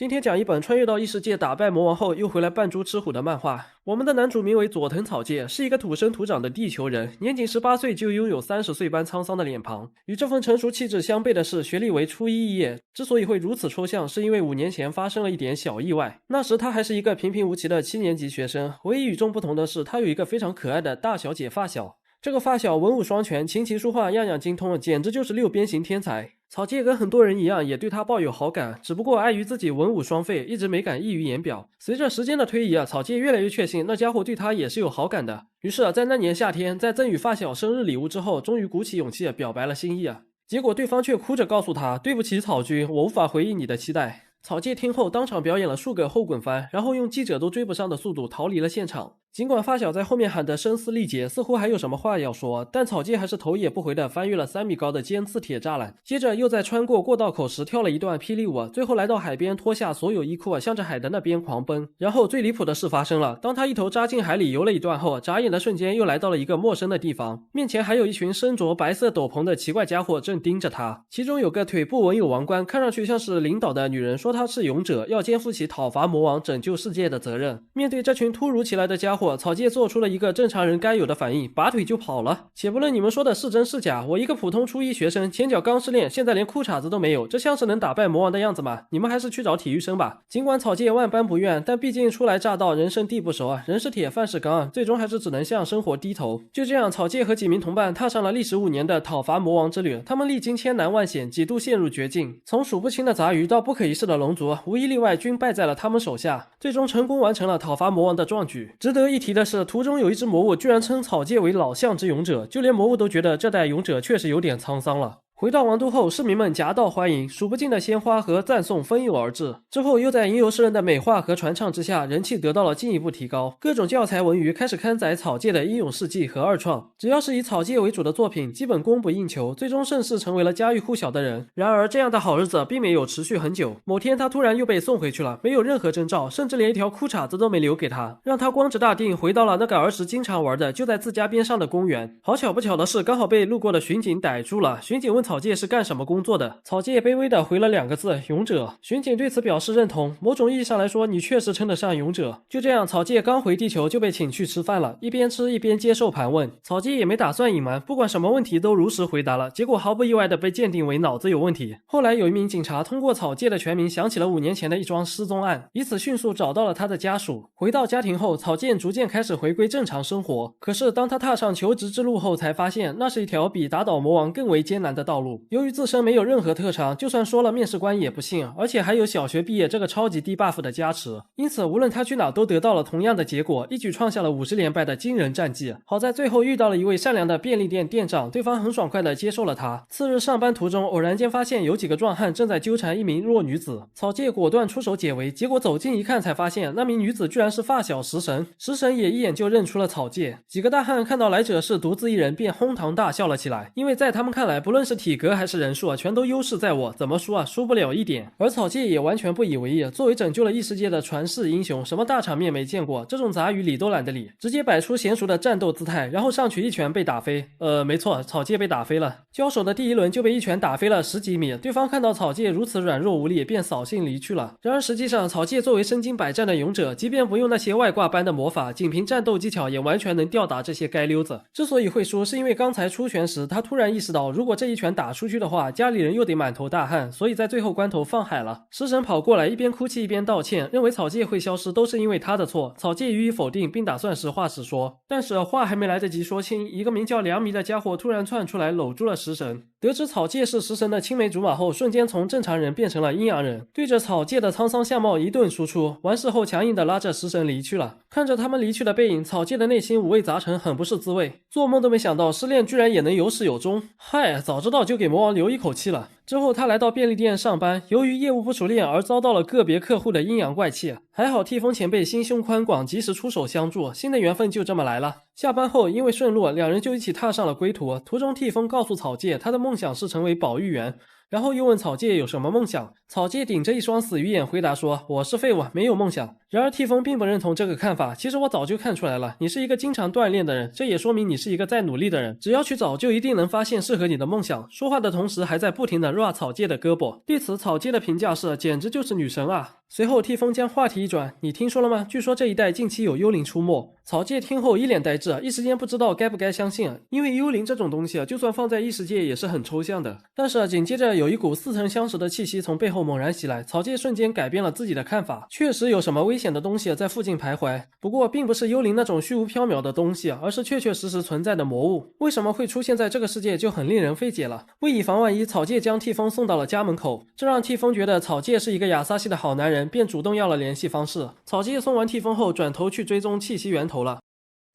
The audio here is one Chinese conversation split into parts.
今天讲一本穿越到异世界打败魔王后又回来扮猪吃虎的漫画。我们的男主名为佐藤草介，是一个土生土长的地球人，年仅18岁就拥有30岁般沧桑的脸庞。与这份成熟气质相悖的是，学历为初一毕业。之所以会如此抽象，是因为5年前发生了一点小意外。那时他还是一个平平无奇的7年级学生，唯一与众不同的是，他有一个非常可爱的大小姐发小。这个发小文武双全，琴棋书画样样精通，简直就是6边形天才。草介跟很多人一样，也对他抱有好感，只不过碍于自己文武双废，一直没敢溢于言表。随着时间的推移草介越来越确信那家伙对他也是有好感的。于是在那年夏天，在赠予发小生日礼物之后，终于鼓起勇气表白了心意结果对方却哭着告诉他：“对不起，草君，我无法回应你的期待。”草介听后当场表演了数个后滚翻，然后用记者都追不上的速度逃离了现场。尽管发小在后面喊得声嘶力竭，似乎还有什么话要说，但草介还是头也不回地翻越了3米高的尖刺铁栅栏，接着又在穿过过道口时跳了一段霹雳舞，最后来到海边脱下所有衣裤向着海的那边狂奔。然后最离谱的事发生了，当他一头扎进海里游了一段后，眨眼的瞬间又来到了一个陌生的地方，面前还有一群身着白色斗篷的奇怪家伙正盯着他，其中有个腿部纹有王冠，看上去像是领导的女人说他是勇者，要肩负起讨伐魔王拯救世界的责任。面对这群突如其来的家伙，草介做出了一个正常人该有的反应，拔腿就跑了。且不论你们说的是真是假，我一个普通初一学生，前脚刚失恋，现在连裤衩子都没有，这像是能打败魔王的样子吗？你们还是去找体育生吧。尽管草介万般不愿，但毕竟初来乍到，人生地不熟人是铁饭是钢最终还是只能向生活低头。就这样，草介和几名同伴踏上了历时5年的讨伐魔王之旅，他们历经千难万险，几度陷入绝境，从数不清的杂鱼到不可一世的龙族，无一例外均败在了他们手下，最终成功完成了讨伐魔王的壮举。值得一提的是，途中有一只魔物居然称草介为老象之勇者，就连魔物都觉得这代勇者确实有点沧桑了。回到王都后，市民们夹道欢迎，数不尽的鲜花和赞颂蜂拥而至。之后又在吟游诗人的美化和传唱之下，人气得到了进一步提高，各种教材文娱开始刊载草介的英勇事迹和二创。只要是以草介为主的作品，基本供不应求，最终盛世成为了家喻户晓的人。然而这样的好日子并没有持续很久，某天他突然又被送回去了，没有任何征兆，甚至连一条裤衩子都没留给他，让他光着大腚回到了那个儿时经常玩的就在自家边上的公园。好巧不巧的是，刚好被路过的巡警逮住了。巡警问草介是干什么工作的，草介卑微的回了2个字：勇者。巡警对此表示认同，某种意义上来说，你确实称得上勇者。就这样，草介刚回地球就被请去吃饭了，一边吃一边接受盘问。草介也没打算隐瞒，不管什么问题都如实回答了，结果毫不意外的被鉴定为脑子有问题。后来有一名警察通过草介的全名想起了5年前的一桩失踪案，以此迅速找到了他的家属。回到家庭后，草介逐渐开始回归正常生活。可是当他踏上求职之路后，才发现那是一条比打倒魔王更为艰难的道路。由于自身没有任何特长，就算说了面试官也不信，而且还有小学毕业这个超级低 buff 的加持，因此无论他去哪都得到了同样的结果，一举创下了50连败的惊人战绩。好在最后遇到了一位善良的便利店店长，对方很爽快的接受了他。次日上班途中，偶然间发现有几个壮汉正在纠缠一名弱女子，草介果断出手解围，结果走近一看才发现那名女子居然是发小食神，食神也一眼就认出了草介。几个大汉看到来者是独自一人，便哄堂大笑了起来，因为在他们看来，不论是体格还是人数全都优势在我，怎么输输不了一点。而草介也完全不以为意，作为拯救了异世界的传世英雄，什么大场面没见过，这种杂鱼理都懒得理，直接摆出娴熟的战斗姿态，然后上去一拳被打飞。没错，草介被打飞了。交手的第1轮就被一拳打飞了10几米，对方看到草介如此软弱无力，便扫兴离去了。然而实际上，草介作为身经百战的勇者，即便不用那些外挂般的魔法，仅凭战斗技巧也完全能吊打这些街溜子。之所以会输，是因为刚才出拳时，他突然意识到，如果这一拳打出去的话，家里人又得满头大汗，所以在最后关头放海了。食神跑过来，一边哭泣一边道歉，认为草介会消失都是因为他的错。草介予以否定，并打算实话实说。但是话还没来得及说清，一个名叫良弥的家伙突然窜出来搂住了食神。得知草介是食神的青梅竹马后，瞬间从正常人变成了阴阳人，对着草介的沧桑相貌一顿输出。完事后强硬的拉着食神离去了。看着他们离去的背影，草介的内心五味杂陈，很不是滋味。做梦都没想到失恋居然也能有始有终。嗨，早知道就给魔王留一口气了。之后他来到便利店上班，由于业务不熟练而遭到了个别客户的阴阳怪气，还好替风前辈心胸宽广，及时出手相助，新的缘分就这么来了。下班后因为顺路，两人就一起踏上了归途。途中替风告诉草介，他的梦想是成为保育员，然后又问草介有什么梦想。草介顶着一双死鱼眼回答说，我是废物，没有梦想。然而替风并不认同这个看法，其实我早就看出来了，你是一个经常锻炼的人，这也说明你是一个在努力的人，只要去找就一定能发现适合你的梦想。说话的同时还在不停地 rua 草介的胳膊。对此草介的评价是，简直就是女神啊。随后替风将话题一转，你听说了吗？据说这一带近期有幽灵出没。草芥听后一脸呆滞，一时间不知道该不该相信。因为幽灵这种东西就算放在异世界也是很抽象的。但是紧接着有一股似曾相识的气息从背后猛然袭来，草芥瞬间改变了自己的看法，确实有什么危险的东西在附近徘徊。不过并不是幽灵那种虚无缥缈的东西，而是确确实实存在的魔物。为什么会出现在这个世界就很令人费解了。为以防万一，草芥将替风送到了家门口，这让替风觉得草芥是一个亚萨西的好男人，便主动要了联系方式。草芥送完替风后，转头去追踪气息源头了。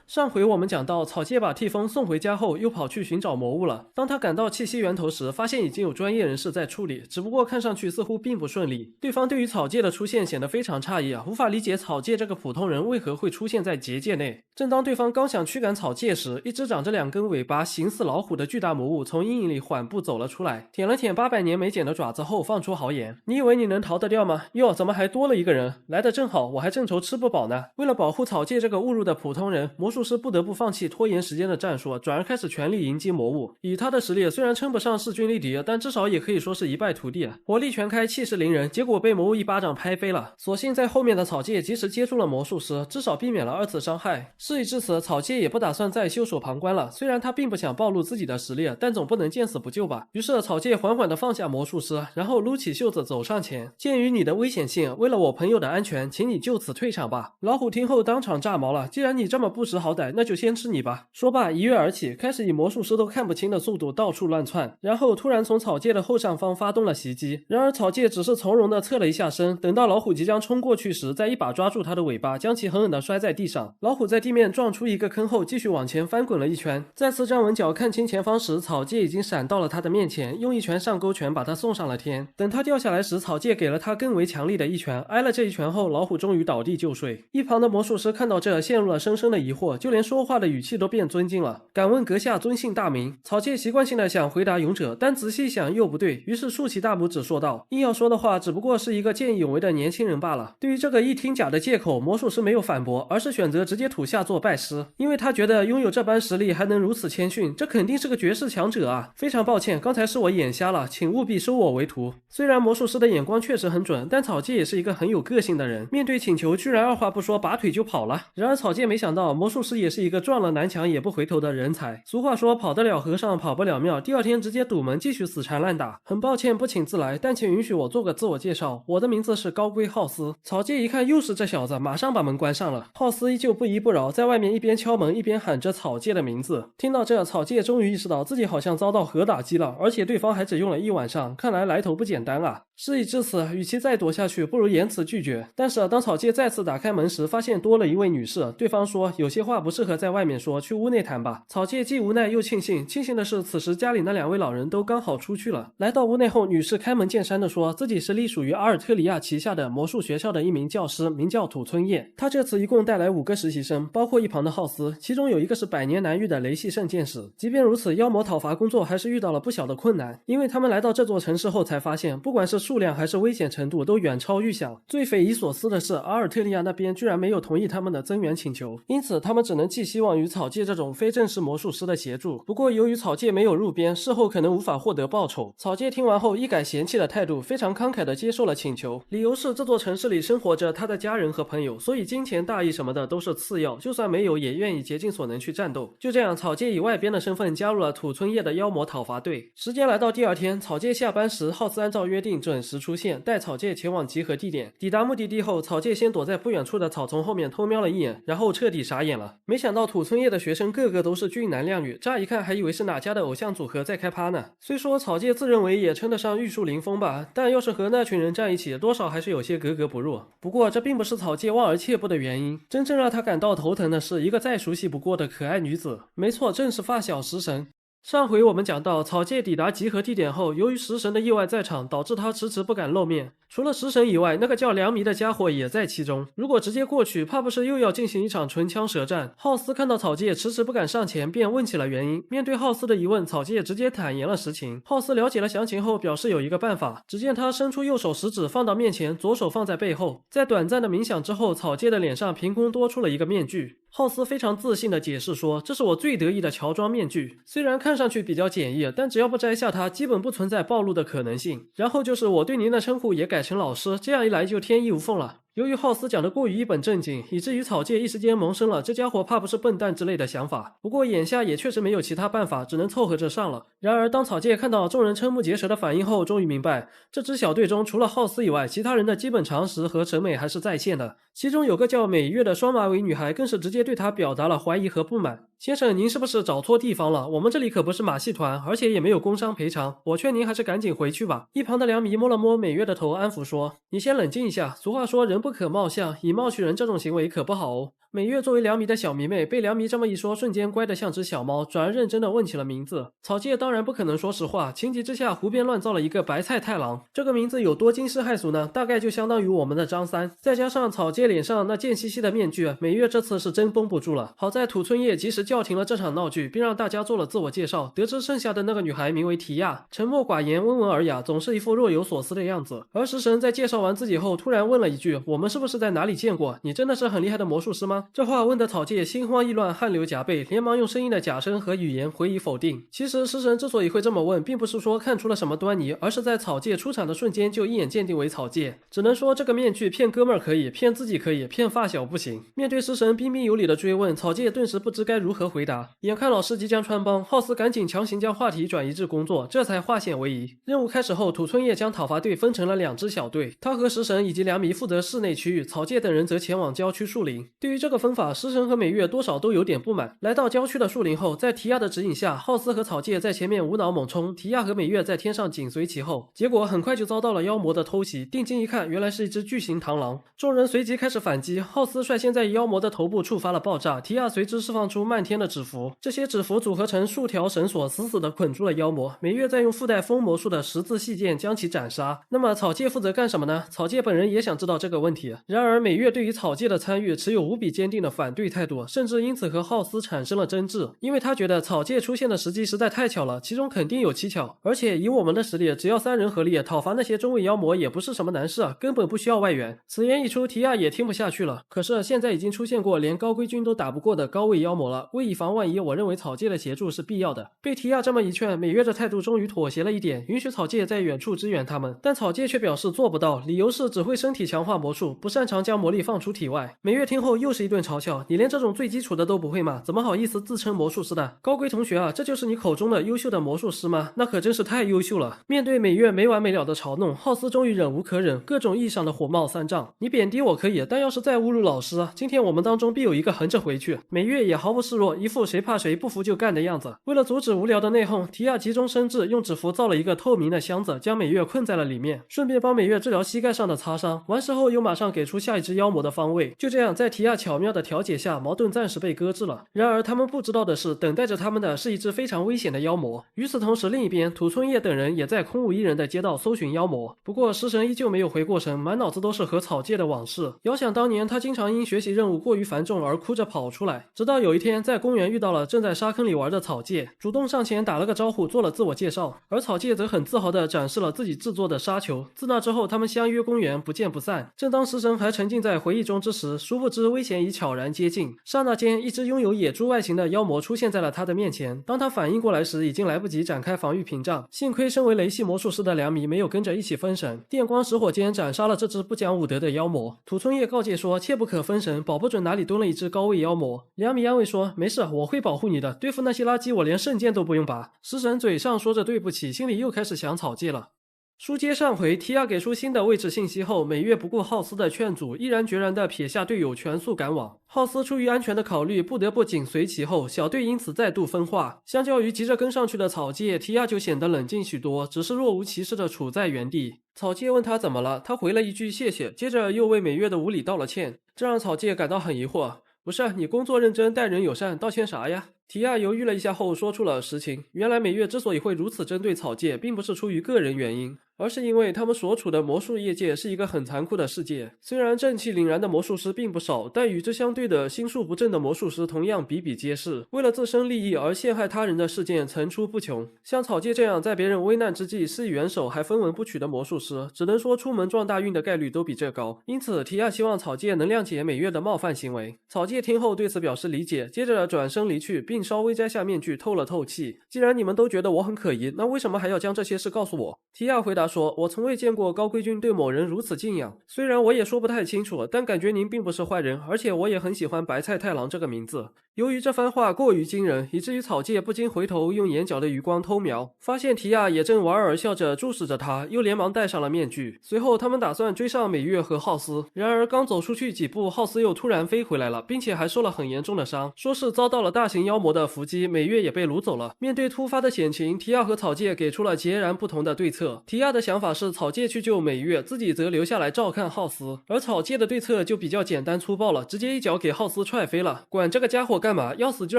上回我们讲到，草芥把替风送回家后，又跑去寻找魔物了。当他赶到气息源头时，发现已经有专业人士在处理，只不过看上去似乎并不顺利。对方对于草芥的出现显得非常诧异无法理解草芥这个普通人为何会出现在结界内。正当对方刚想驱赶草芥时，一只长着2根尾巴、形似老虎的巨大魔物从阴影里缓步走了出来，舔了舔800年没剪的爪子后，放出豪言：“你以为你能逃得掉吗？哟，怎么还多了一个人？来得正好，我还正愁吃不饱呢。”为了保护草芥这个误入的普通人，魔术师不得不放弃拖延时间的战术，转而开始全力迎击魔物。以他的实力，虽然称不上势均力敌，但至少也可以说是一败涂地，火力全开，气势凌人。结果被魔物一巴掌拍飞了。所幸在后面的草芥及时接住了魔术师，至少避免了2次伤害。事已至此，草芥也不打算再袖手旁观了。虽然他并不想暴露自己的实力，但总不能见死不救吧。于是草芥缓缓地放下魔术师，然后撸起袖子走上前：“鉴于你的危险性，为了我朋友的安全，请你就此退场吧。”老虎听后当场炸毛了，既然你这么不识好歹，那就先吃你吧。说罢一跃而起，开始以魔术师都看不清的速度到处乱窜，然后突然从草芥的后上方发动了袭击。然而草芥只是从容地侧了一下身，等到老虎即将冲过去时，再一把抓住他的尾巴，将其狠狠地摔在地上。老虎在地面撞出一个坑后，继续往前翻滚了一圈。再次站稳脚看清前方时，草芥已经闪到了他的面前，用一拳上勾拳把他送上了天。等他掉下来时，草芥给了他更为强力的一拳，挨了这一拳后，老虎终于倒地就睡。一旁的魔术师看到这，陷入了深深的疑惑，就连说话的语气都变尊敬了。敢问阁下尊姓大名？草芥习惯性的想回答勇者，但仔细一想又不对，于是竖起大拇指说道：“硬要说的话，只不过是一个见义勇为的年轻人罢了。”对于这个一听假的借口，魔术师没有反驳，而是选择直接土下座拜师，因为他觉得拥有这般实力还能如此谦逊，这肯定是个绝世强者啊！非常抱歉，刚才是我眼瞎了，请务必收我为徒。虽然魔术师的眼光确实很准，但草芥也是一个很有个性的人，面对请求居然二话不说拔腿就跑了。然而草芥没想到，魔术师也是一个撞了南墙也不回头的人才。俗话说跑得了和尚跑不了庙，第二天直接堵门继续死缠烂打。很抱歉不请自来，但请允许我做个自我介绍，我的名字是高龟浩斯。草芥一看又是这小子，马上把门关上了。浩斯依旧不依不饶，在外面一边敲门一边喊着草芥的名字。听到这，草芥终于意识到自己好像遭到核打击了，而且对方还只用了1晚上，看来来头不简单啊。事已至此，与其再躲下去，不如言辞拒绝。但是当草芥再次打开门时，发现多了一位女士。对方说有些话不适合在外面说，去屋内谈吧。草芥既无奈又庆幸，庆幸的是此时家里那2位老人都刚好出去了。来到屋内后，女士开门见山的说自己是隶属于阿尔特里亚旗下的魔术学校的一名教师，名叫土村叶。她这次一共带来5个实习生，包括一旁的浩斯，其中有一个是100年难遇的雷系圣剑士。即便如此，妖魔讨伐工作还是遇到了不小的困难，因为他们来到这座城市后才发现，不管是数量还是危险程度都远超预想。最匪夷所思的是，阿尔特利亚那边居然没有同意他们的增援请求，因此他们只能寄希望于草芥这种非正式魔术师的协助。不过由于草芥没有入编，事后可能无法获得报酬。草芥听完后一改嫌弃的态度，非常慷慨地接受了请求，理由是这座城市里生活着他的家人和朋友，所以金钱大义什么的都是次要，就算没有也愿意竭尽所能去战斗。就这样，草芥以外编的身份加入了土村叶的妖魔讨伐队。时间来到第2天，草芥下班时，浩斯按照约定准时出现，带草芥前往集合地点。抵达目的地后，草芥先躲在不远处的草丛后面偷瞄了一眼，然后彻底傻眼了。没想到土村叶的学生个个都是俊男靓女，乍一看还以为是哪家的偶像组合在开趴呢。虽说草芥自认为也称得上玉树临风吧，但要是和那群人站一起，多少还是有些格格不入。不过这并不是草芥望而却步的原因，真正让他感到头疼的是一个再熟悉不过的可爱女子。没错，正是发小食神。上回我们讲到，草芥抵达集合地点后，由于食神的意外在场，导致他迟迟不敢露面。除了食神以外，那个叫良弥的家伙也在其中。如果直接过去，怕不是又要进行一场唇枪舌战。浩斯看到草芥迟迟不敢上前，便问起了原因。面对浩斯的疑问，草芥直接坦言了实情。浩斯了解了详情后，表示有一个办法。只见他伸出右手食指放到面前，左手放在背后，在短暂的冥想之后，草芥的脸上凭空多出了一个面具。浩斯非常自信地解释说：“这是我最得意的乔装面具，虽然看上去比较简易，但只要不摘下它，基本不存在暴露的可能性。然后就是我对您的称呼也改成老师，这样一来就天衣无缝了。”由于浩斯讲得过于一本正经，以至于草芥一时间萌生了这家伙怕不是笨蛋之类的想法。不过眼下也确实没有其他办法，只能凑合着上了。然而当草芥看到众人瞠目结舌的反应后，终于明白，这支小队中除了浩斯以外，其他人的基本常识和审美还是在线的。其中有个叫美月的双马尾女孩，更是直接对他表达了怀疑和不满。先生，您是不是找错地方了？我们这里可不是马戏团，而且也没有工伤赔偿。我劝您还是赶紧回去吧。一旁的良弥摸了摸美月的头，安抚说：“你先冷静一下。俗话说，人不可貌相，以貌取人这种行为可不好哦。”美月作为良弥的小迷妹，被良弥这么一说，瞬间乖得像只小猫，转而认真地问起了名字。草芥当然不可能说实话，情急之下胡编乱造了一个白菜太郎。这个名字有多惊世骇俗呢？大概就相当于我们的张三，再加上草芥脸上那贱兮兮的面具，美月这次是真绷不住了。好在土村叶及时叫停了这场闹剧，并让大家做了自我介绍。得知剩下的那个女孩名为提亚，沉默寡言，温文尔雅，总是一副若有所思的样子。而食神在介绍完自己后，突然问了一句：“我们是不是在哪里见过？你真的是很厉害的魔术师吗？”这话问的草芥心慌意乱，汗流浃背，连忙用声音的假声和语言回以否定。其实食神之所以会这么问，并不是说看出了什么端倪，而是在草芥出场的瞬间就一眼鉴定为草芥。只能说这个面具骗哥们儿可以，骗自己可以，骗发小不行。面对食神彬彬有礼的追问，草芥顿时不知该如何回答。眼看老师即将穿帮，浩斯赶紧强行将话题转移至工作，这才化险为夷。任务开始后，土村叶将讨伐队分成了2支小队，他和食神以及良弥负责室内区域，草芥等人则前往郊区树林。对于这个分法，食神和美月多少都有点不满。来到郊区的树林后，在提亚的指引下，浩斯和草芥在前面无脑猛冲，提亚和美月在天上紧随其后。结果很快就遭到了妖魔的偷袭，定睛一看，原来是一只巨型螳螂。众人随即开始反击，浩斯率先在妖魔的头部触发了爆炸，提亚随之释放出漫天的纸符，这些纸符组合成数条绳索，死死地捆住了妖魔。美月再用附带风魔术的十字细剑将其斩杀。那么草芥负责干什么呢？草芥本人也想知道这个问题。然而美月对于草芥的参与持有无比坚定的反对态度，甚至因此和浩斯产生了争执，因为他觉得草芥出现的时机实在太巧了，其中肯定有蹊跷，而且以我们的实力，只要3人合力讨伐那些中位妖魔也不是什么难事，根本不需要外援。此言一出，提亚也听不下去了。可是现在已经出现过连高龟君都打不过的高位妖魔了，为以防万一，我认为草芥的协助是必要的。被提亚这么一劝，美月的态度终于妥协了一点，允许草芥在远处支援他们。但草芥却表示做不到，理由是只会身体强化魔术，不擅长将魔力放出体外。美月听后又是一顿嘲笑：“你连这种最基础的都不会吗？怎么好意思自称魔术师的？高龟同学啊，这就是你口中的优秀的魔术师吗？那可真是太优秀了。”面对美月没完没了的嘲弄，浩斯终于忍无可忍，各种意义上的火冒三丈。你贬低我可以，但要是再侮辱老师，今天我们当中必有一个横着回去。美月也毫不示弱，一副谁怕谁不服就干的样子。为了阻止无聊的内讧，提亚急中生智，用纸符造了一个透明的箱子，将美月困在了里面，顺便帮美月治疗膝盖上的擦伤。完事后又马上给出下一只妖魔的方位。就这样，在提亚巧妙的调解下，矛盾暂时被搁置了。然而他们不知道的是，等待着他们的是一只非常危险的妖魔。与此同时，另一边土村叶等人也在空无一人的街道搜寻妖魔。不过食神依旧没有回过神，满脑子都是和草芥的往事。遥想当年，他经常因学习任务过于繁重而哭着跑出来。直到有一天，在公园遇到了正在沙坑里玩的草芥，主动上前打了个招呼，做了自我介绍。而草芥则很自豪地展示了自己制作的沙球。自那之后，他们相约公园，不见不散。正当食神还沉浸在回忆中之时，殊不知危险已悄然接近。刹那间，一只拥有野猪外形的妖魔出现在了他的面前。当他反应过来时，已经来不及展开防御屏障。幸亏身为雷系魔术师的良弥没有跟着一起分神，电光石火间斩杀了这只不讲武德的妖魔。土村叶告诫说，切不可分神，保不准哪里蹲了一只高位妖魔。良弥安慰说，没事，我会保护你的，对付那些垃圾我连圣剑都不用拔。食神嘴上说着对不起，心里又开始想草芥了。书接上回，提亚给出新的位置信息后，美月不顾浩斯的劝阻，毅然决然地撇下队友，全速赶往。浩斯出于安全的考虑，不得不紧随其后，小队因此再度分化。相较于急着跟上去的草芥，提亚就显得冷静许多，只是若无其事地处在原地。草芥问他怎么了，他回了一句谢谢，接着又为美月的无礼道了歉，这让草芥感到很疑惑。不是，你工作认真，待人友善，道歉啥呀？提亚犹豫了一下后说出了实情，原来美月之所以会如此针对草芥，并不是出于个人原因，而是因为他们所处的魔术业界是一个很残酷的世界。虽然正气凛然的魔术师并不少，但与之相对的心术不正的魔术师同样比比皆是，为了自身利益而陷害他人的事件层出不穷。像草芥这样在别人危难之际施以援手还分文不取的魔术师，只能说出门撞大运的概率都比这高。因此提亚希望草芥能谅解美月的冒犯行为。草芥听后对此表示理解，接着转身离去，并稍微摘下面具透了透气。既然你们都觉得我很可疑，那为什么还要将这些事告诉我？提亚回答说，我从未见过高圭君对某人如此敬仰，虽然我也说不太清楚，但感觉您并不是坏人，而且我也很喜欢白菜太郎这个名字。由于这番话过于惊人，以至于草芥不禁回头用眼角的余光偷瞄，发现提亚也正莞尔笑着注视着他，又连忙戴上了面具。随后他们打算追上美月和浩斯，然而刚走出去几步，浩斯又突然飞回来了，并且还受了很严重的伤，说是遭到了大型妖魔的伏击，美月也被掳走了。面对突发的险情，提亚和草芥给出了截然不同的对策。提亚的想法是草芥去救美月，自己则留下来照看浩斯，而草芥的对策就比较简单粗暴了，直接一脚给浩斯踹飞了。管这个家伙干嘛？要死就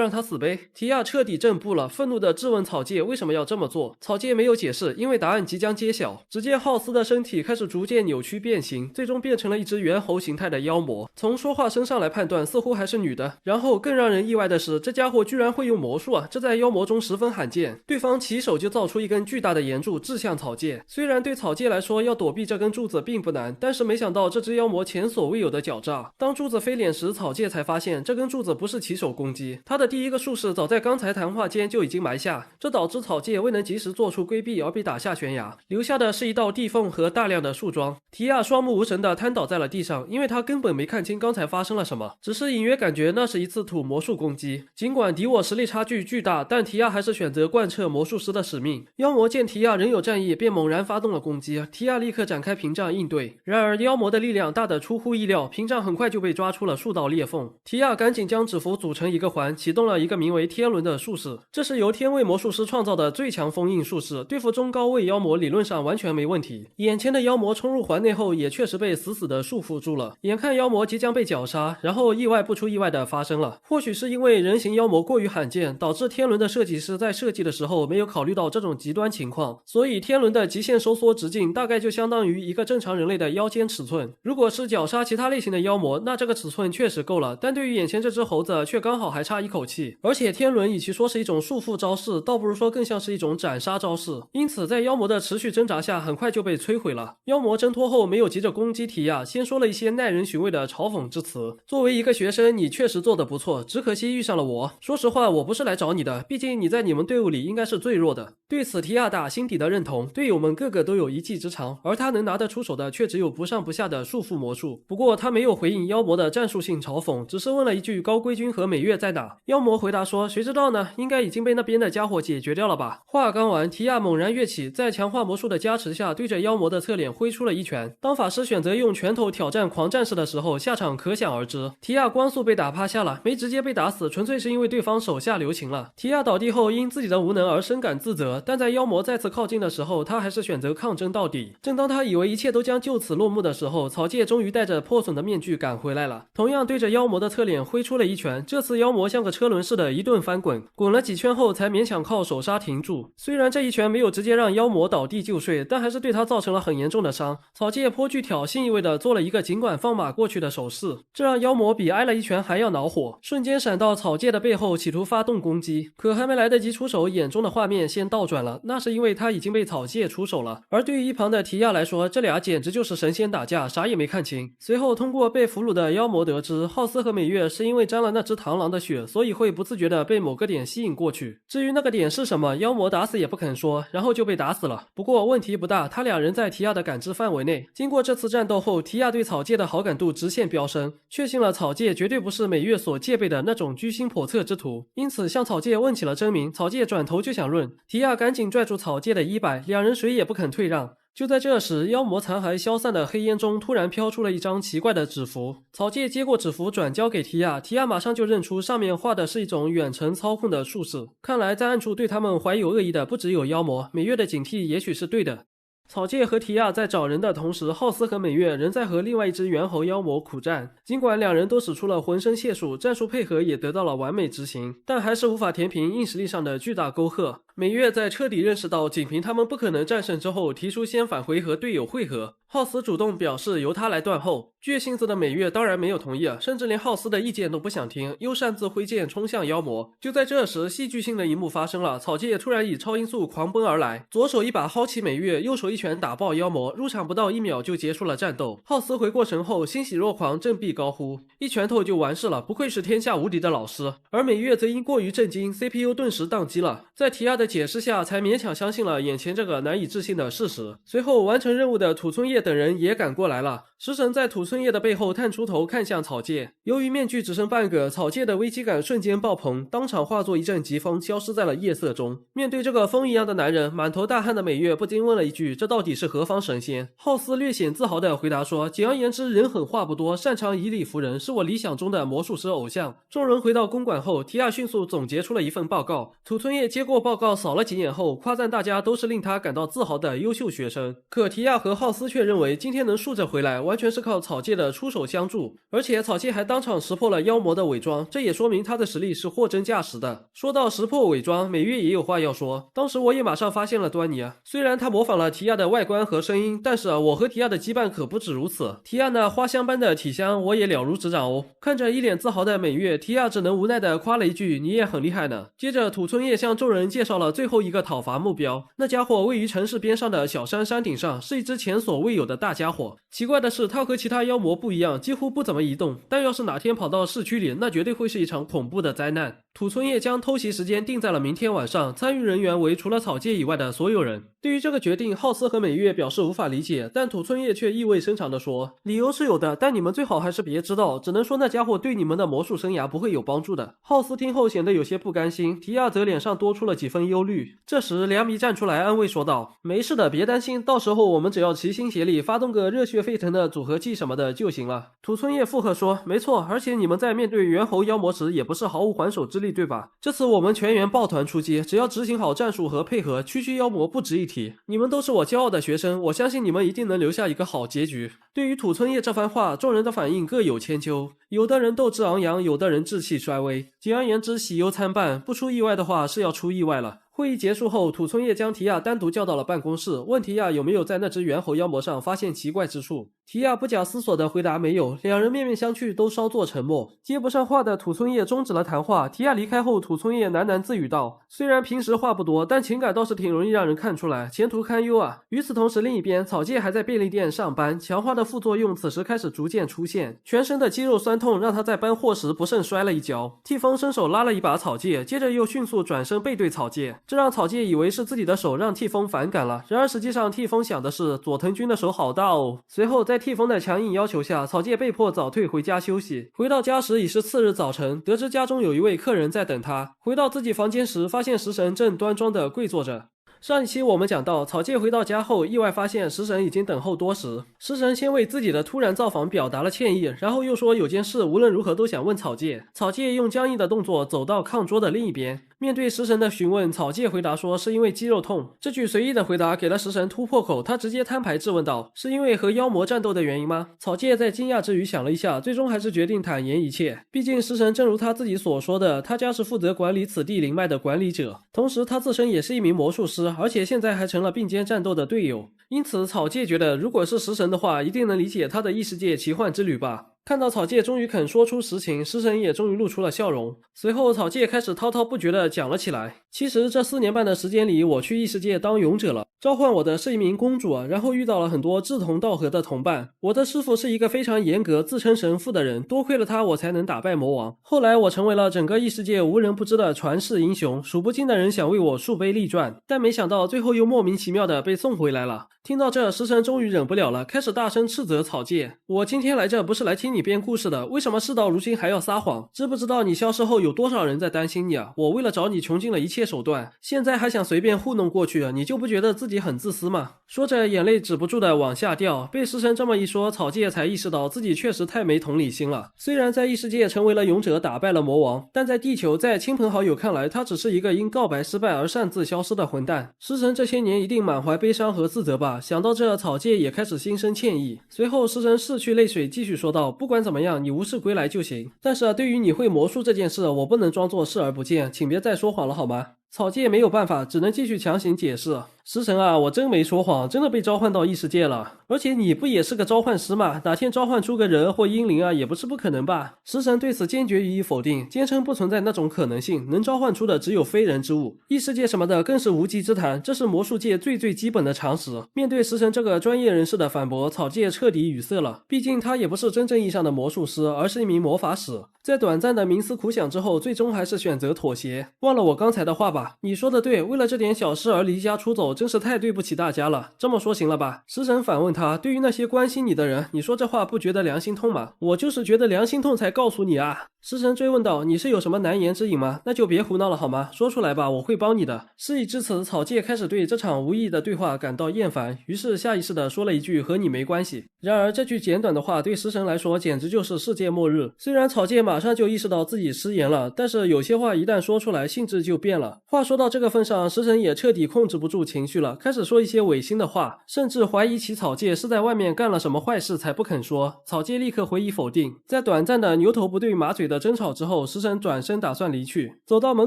让他死呗！提亚彻底震步了，愤怒地质问草芥为什么要这么做。草芥没有解释，因为答案即将揭晓。只见浩斯的身体开始逐渐扭曲变形，最终变成了一只猿猴形态的妖魔。从说话声上来判断，似乎还是女的。然后更让人意外的是，这家伙居然会用魔术啊！这在妖魔中十分罕见。对方起手就造出一根巨大的岩柱，掷向草芥。虽然对草芥来说要躲避这根柱子并不难，但是没想到这只妖魔前所未有的狡诈。当柱子飞脸时，草芥才发现这根柱子不是起手攻击，他的第一个术式早在刚才谈话间就已经埋下，这导致草芥未能及时做出规避而被打下悬崖，留下的是一道地缝和大量的树桩。提亚双目无神地瘫倒在了地上，因为他根本没看清刚才发生了什么，只是隐约感觉那是一次土魔术攻击。尽管敌我实力差距巨大，但提亚还是选择贯彻魔术师的使命。妖魔见提亚仍有战意，便猛然发动了攻击，提亚立刻展开屏障应对。然而妖魔的力量大得出乎意料，屏障很快就被抓出了数道裂缝。提亚赶紧将纸符组成一个环，启动了一个名为天轮的术式，这是由天位魔术师创造的最强封印术式，对付中高位妖魔理论上完全没问题。眼前的妖魔冲入环内后，也确实被死死的束缚住了。眼看妖魔即将被绞杀，然后意外不出意外的发生了。或许是因为人形妖魔过于罕见，导致天轮的设计师在设计的时候没有考虑到这种极端情况，所以天轮的极限收缩直径大概就相当于一个正常人类的腰间尺寸。如果是绞杀其他类型的妖魔，那这个尺寸确实够了，但对于眼前这只猴子却刚好还差一口气。而且天轮与其说是一种束缚招式，倒不如说更像是一种斩杀招式，因此在妖魔的持续挣扎下，很快就被摧毁了。妖魔挣脱后没有急着攻击提亚，先说了一些耐人寻味的嘲讽之词。作为一个学生，你确实做得不错，只可惜遇上了我。说实话，我不是来找你的，毕竟你在你们队伍里应该是最弱的。对此提亚打心底的认同，队友们个个都有一技之长，而他能拿得出手的却只有不上不下的束缚魔术。不过他没有回应妖魔的战术性嘲讽，只是问了一句高圭君和美月在哪。妖魔回答说，谁知道呢，应该已经被那边的家伙解决掉了吧。话刚完，提亚猛然跃起，在强化魔术的加持下，对着妖魔的侧脸挥出了一拳。当法师选择用拳头挑战狂战士的时候，下场可想而知。提亚光速被打趴下了，没直接被打死，纯粹是因为对方手下留情了。提亚倒地后因自己的无能而深感自责，但在妖魔再次靠近的时候，他还是选择抗争到底。正当他以为一切都将就此落幕的时候，草芥终于带着破损的面具赶回来了，同样对着妖魔的侧脸挥出了一拳。这次妖魔像个车轮似的一顿翻滚，滚了几圈后才勉强靠手刹停住。虽然这一拳没有直接让妖魔倒地就睡，但还是对他造成了很严重的伤。草芥颇具挑衅意味的做了一个尽管放马过去的手势，这让妖魔比挨了一拳还要恼火，瞬间闪到草芥的背后企图发动攻击，可还没来得及出手，眼中的画面先倒转了，那是因为他已经被草芥出手了。而对于一旁的提亚来说，这俩简直就是神仙打架，啥也没看清。随后通过被俘虏的妖魔得知，浩斯和美月是因为沾了那只螳螂的血，所以会不自觉的被某个点吸引过去。至于那个点是什么，妖魔打死也不肯说，然后就被打死了。不过问题不大，他俩人在提亚的感知范围内。经过这次战斗后，提亚对草芥的好感度直线飙升，确信了草芥绝对不是美月所戒备的那种居心叵测之徒，因此向草芥问起了真名。草芥转头就想论，提亚赶紧拽住草芥的衣摆，两人谁也不肯退让。就在这时，妖魔残骸消散的黑烟中突然飘出了一张奇怪的纸符。草芥接过纸符转交给提亚，提亚马上就认出上面画的是一种远程操控的术士。看来在暗处对他们怀有恶意的不只有妖魔，美月的警惕也许是对的。草芥和提亚在找人的同时，浩斯和美月仍在和另外一只猿猴妖魔苦战。尽管两人都使出了浑身解数，战术配合也得到了完美执行，但还是无法填平硬实力上的巨大沟壑。美月在彻底认识到仅凭他们不可能战胜之后，提出先返回和队友会合。浩斯主动表示由他来断后，倔性子的美月当然没有同意，甚至连浩斯的意见都不想听，又擅自挥剑冲向妖魔。就在这时，戏剧性的一幕发生了，草芥突然以超音速狂奔而来，左手一把薅起美月，右手一拳打爆妖魔，入场不到1秒就结束了战斗。浩斯回过神后，欣喜若狂，振臂高呼：“一拳头就完事了，不愧是天下无敌的老师。”而美月则因过于震惊 ，CPU 顿时宕机了，在提亚的解释下，才勉强相信了眼前这个难以置信的事实。随后完成任务的土村叶等人也赶过来了。食神在土村叶的背后探出头看向草芥，由于面具只剩半个，草芥的危机感瞬间爆棚，当场化作一阵疾风，消失在了夜色中。面对这个风一样的男人，满头大汗的美月不禁问了一句：“这到底是何方神仙？”浩斯略显自豪地回答说：“简而言之，人狠话不多，擅长以理服人，是我理想中的魔术师偶像。”众人回到公馆后，提亚迅速总结出了一份报告。土村叶接过报告，扫了几眼后，夸赞大家都是令他感到自豪的优秀学生。可提亚和浩斯却认为，今天能竖着回来，完全是靠草芥的出手相助，而且草芥还当场识破了妖魔的伪装，这也说明他的实力是货真价实的。说到识破伪装，美月也有话要说。当时我也马上发现了端倪，虽然他模仿了提亚的外观和声音，但是我和提亚的羁绊可不止如此。提亚那花香般的体香，我也了如指掌哦。看着一脸自豪的美月，提亚只能无奈地夸了一句：“你也很厉害呢。”接着，土村叶向众人介绍了最后一个讨伐目标，那家伙位于城市边上的小山山顶上，是一只前所未有的大家伙。奇怪的是，他和其他妖魔不一样，几乎不怎么移动，但要是哪天跑到市区里，那绝对会是一场恐怖的灾难。土村叶将偷袭时间定在了明天晚上，参与人员为除了草芥以外的所有人。对于这个决定，浩斯和美月表示无法理解，但土村叶却意味深长地说：“理由是有的，但你们最好还是别知道，只能说那家伙对你们的魔术生涯不会有帮助的。”浩斯听后显得有些不甘心，提亚则脸上多出了几分忧虑。这时良弥站出来安慰说道：“没事的，别担心，到时候我们只要齐心协力，发动个热血沸腾的组合技什么的就行了。”土村叶附和说：“没错，而且你们在面对猿猴妖魔时也不是毫无还手之力，对吧？这次我们全员抱团出击，只要执行好战术和配合，区区妖魔不值一提。你们都是我骄傲的学生，我相信你们一定能留下一个好结局。”对于土村叶这番话，众人的反应各有千秋，有的人斗志昂扬，有的人志气衰微。简而言之，喜忧参半，不出意外的话是要出意外了。会议结束后，土村叶将提亚单独叫到了办公室，问提亚有没有在那只猿猴妖魔上发现奇怪之处。提亚不假思索地回答没有，两人面面相觑，都稍作沉默。接不上话的土村叶终止了谈话。提亚离开后，土村叶喃喃自语道：“虽然平时话不多，但情感倒是挺容易让人看出来，前途堪忧啊。”与此同时，另一边草芥还在便利店上班，强化的副作用此时开始逐渐出现，全身的肌肉酸痛让他在搬货时不慎摔了一跤。蒂风伸手拉了一把草芥，接着又迅速转身背对草芥，这让草芥以为是自己的手让蒂风反感了，然而实际上蒂风想的是佐藤君的手好大哦。随后在蒂风的强硬要求下，草芥被迫早退回家休息。回到家时已是次日早晨，得知家中有一位客人在等他。回到自己房间时，发现食神正端庄地跪坐着。上一期我们讲到，草芥回到家后，意外发现食神已经等候多时。食神先为自己的突然造访表达了歉意，然后又说有件事无论如何都想问草芥。草芥用僵硬的动作走到炕桌的另一边。面对食神的询问，草芥回答说是因为肌肉痛。这句随意的回答给了食神突破口，他直接摊牌质问道：“是因为和妖魔战斗的原因吗？”草芥在惊讶之余想了一下，最终还是决定坦言一切。毕竟食神正如他自己所说的，他家是负责管理此地灵脉的管理者，同时他自身也是一名魔术师，而且现在还成了并肩战斗的队友。因此草芥觉得，如果是食神的话，一定能理解他的异世界奇幻之旅吧。看到草芥终于肯说出实情，食神也终于露出了笑容。随后草芥开始滔滔不绝地讲了起来。其实这4年半的时间里，我去异世界当勇者了，召唤我的是一名公主，然后遇到了很多志同道合的同伴。我的师傅是一个非常严格自称神父的人，多亏了他我才能打败魔王。后来我成为了整个异世界无人不知的传世英雄，数不尽的人想为我树碑立传，但没想到最后又莫名其妙的被送回来了。听到这，食神终于忍不了了，开始大声斥责草芥：“我今天来这不是来听你编故事的，为什么事到如今还要撒谎？知不知道你消失后有多少人在担心你啊？我为了找你穷尽了一切手段，现在还想随便糊弄过去，你就不觉得自己很自私吗？”说着眼泪止不住的往下掉。被食神这么一说，草芥才意识到自己确实太没同理心了。虽然在异世界成为了勇者，打败了魔王，但在地球，在亲朋好友看来，他只是一个因告白失败而擅自消失的混蛋。食神这些年一定满怀悲伤和自责吧。想到这，草芥也开始心生歉意。随后食神拭去泪水，继续说道：“不管怎么样，你无事归来就行。但是对于你会魔术这件事，我不能装作视而不见，请别再说谎了好吗？”草芥没有办法，只能继续强行解释。食神啊，我真没说谎，真的被召唤到异世界了。而且你不也是个召唤师吗？哪天召唤出个人或阴灵啊，也不是不可能吧？食神对此坚决予以否定，坚称不存在那种可能性，能召唤出的只有非人之物，异世界什么的更是无稽之谈，这是魔术界最基本的常识。面对食神这个专业人士的反驳，草芥彻底语塞了。毕竟他也不是真正意义上的魔术师，而是一名魔法使。在短暂的冥思苦想之后，最终还是选择妥协。忘了我刚才的话吧，你说的对，为了这点小事而离家出走，真是太对不起大家了。这么说行了吧？食神反问他，对于那些关心你的人，你说这话不觉得良心痛吗？我就是觉得良心痛才告诉你啊。食神追问道，你是有什么难言之隐吗？那就别胡闹了好吗？说出来吧，我会帮你的。事已至此，草芥开始对这场无意义的对话感到厌烦，于是下意识地说了一句和你没关系。然而这句简短的话对食神来说简直就是世界末日。虽然草芥马上就意识到自己失言了，但是有些话一旦说出来，性质就变了。话说到这个份上，食神也彻底控制不住情绪了，开始说一些违心的话，甚至怀疑起草芥是在外面干了什么坏事才不肯说。草芥立刻回以否定。在短暂的牛头不对马嘴的争吵之后，食神转身打算离去，走到门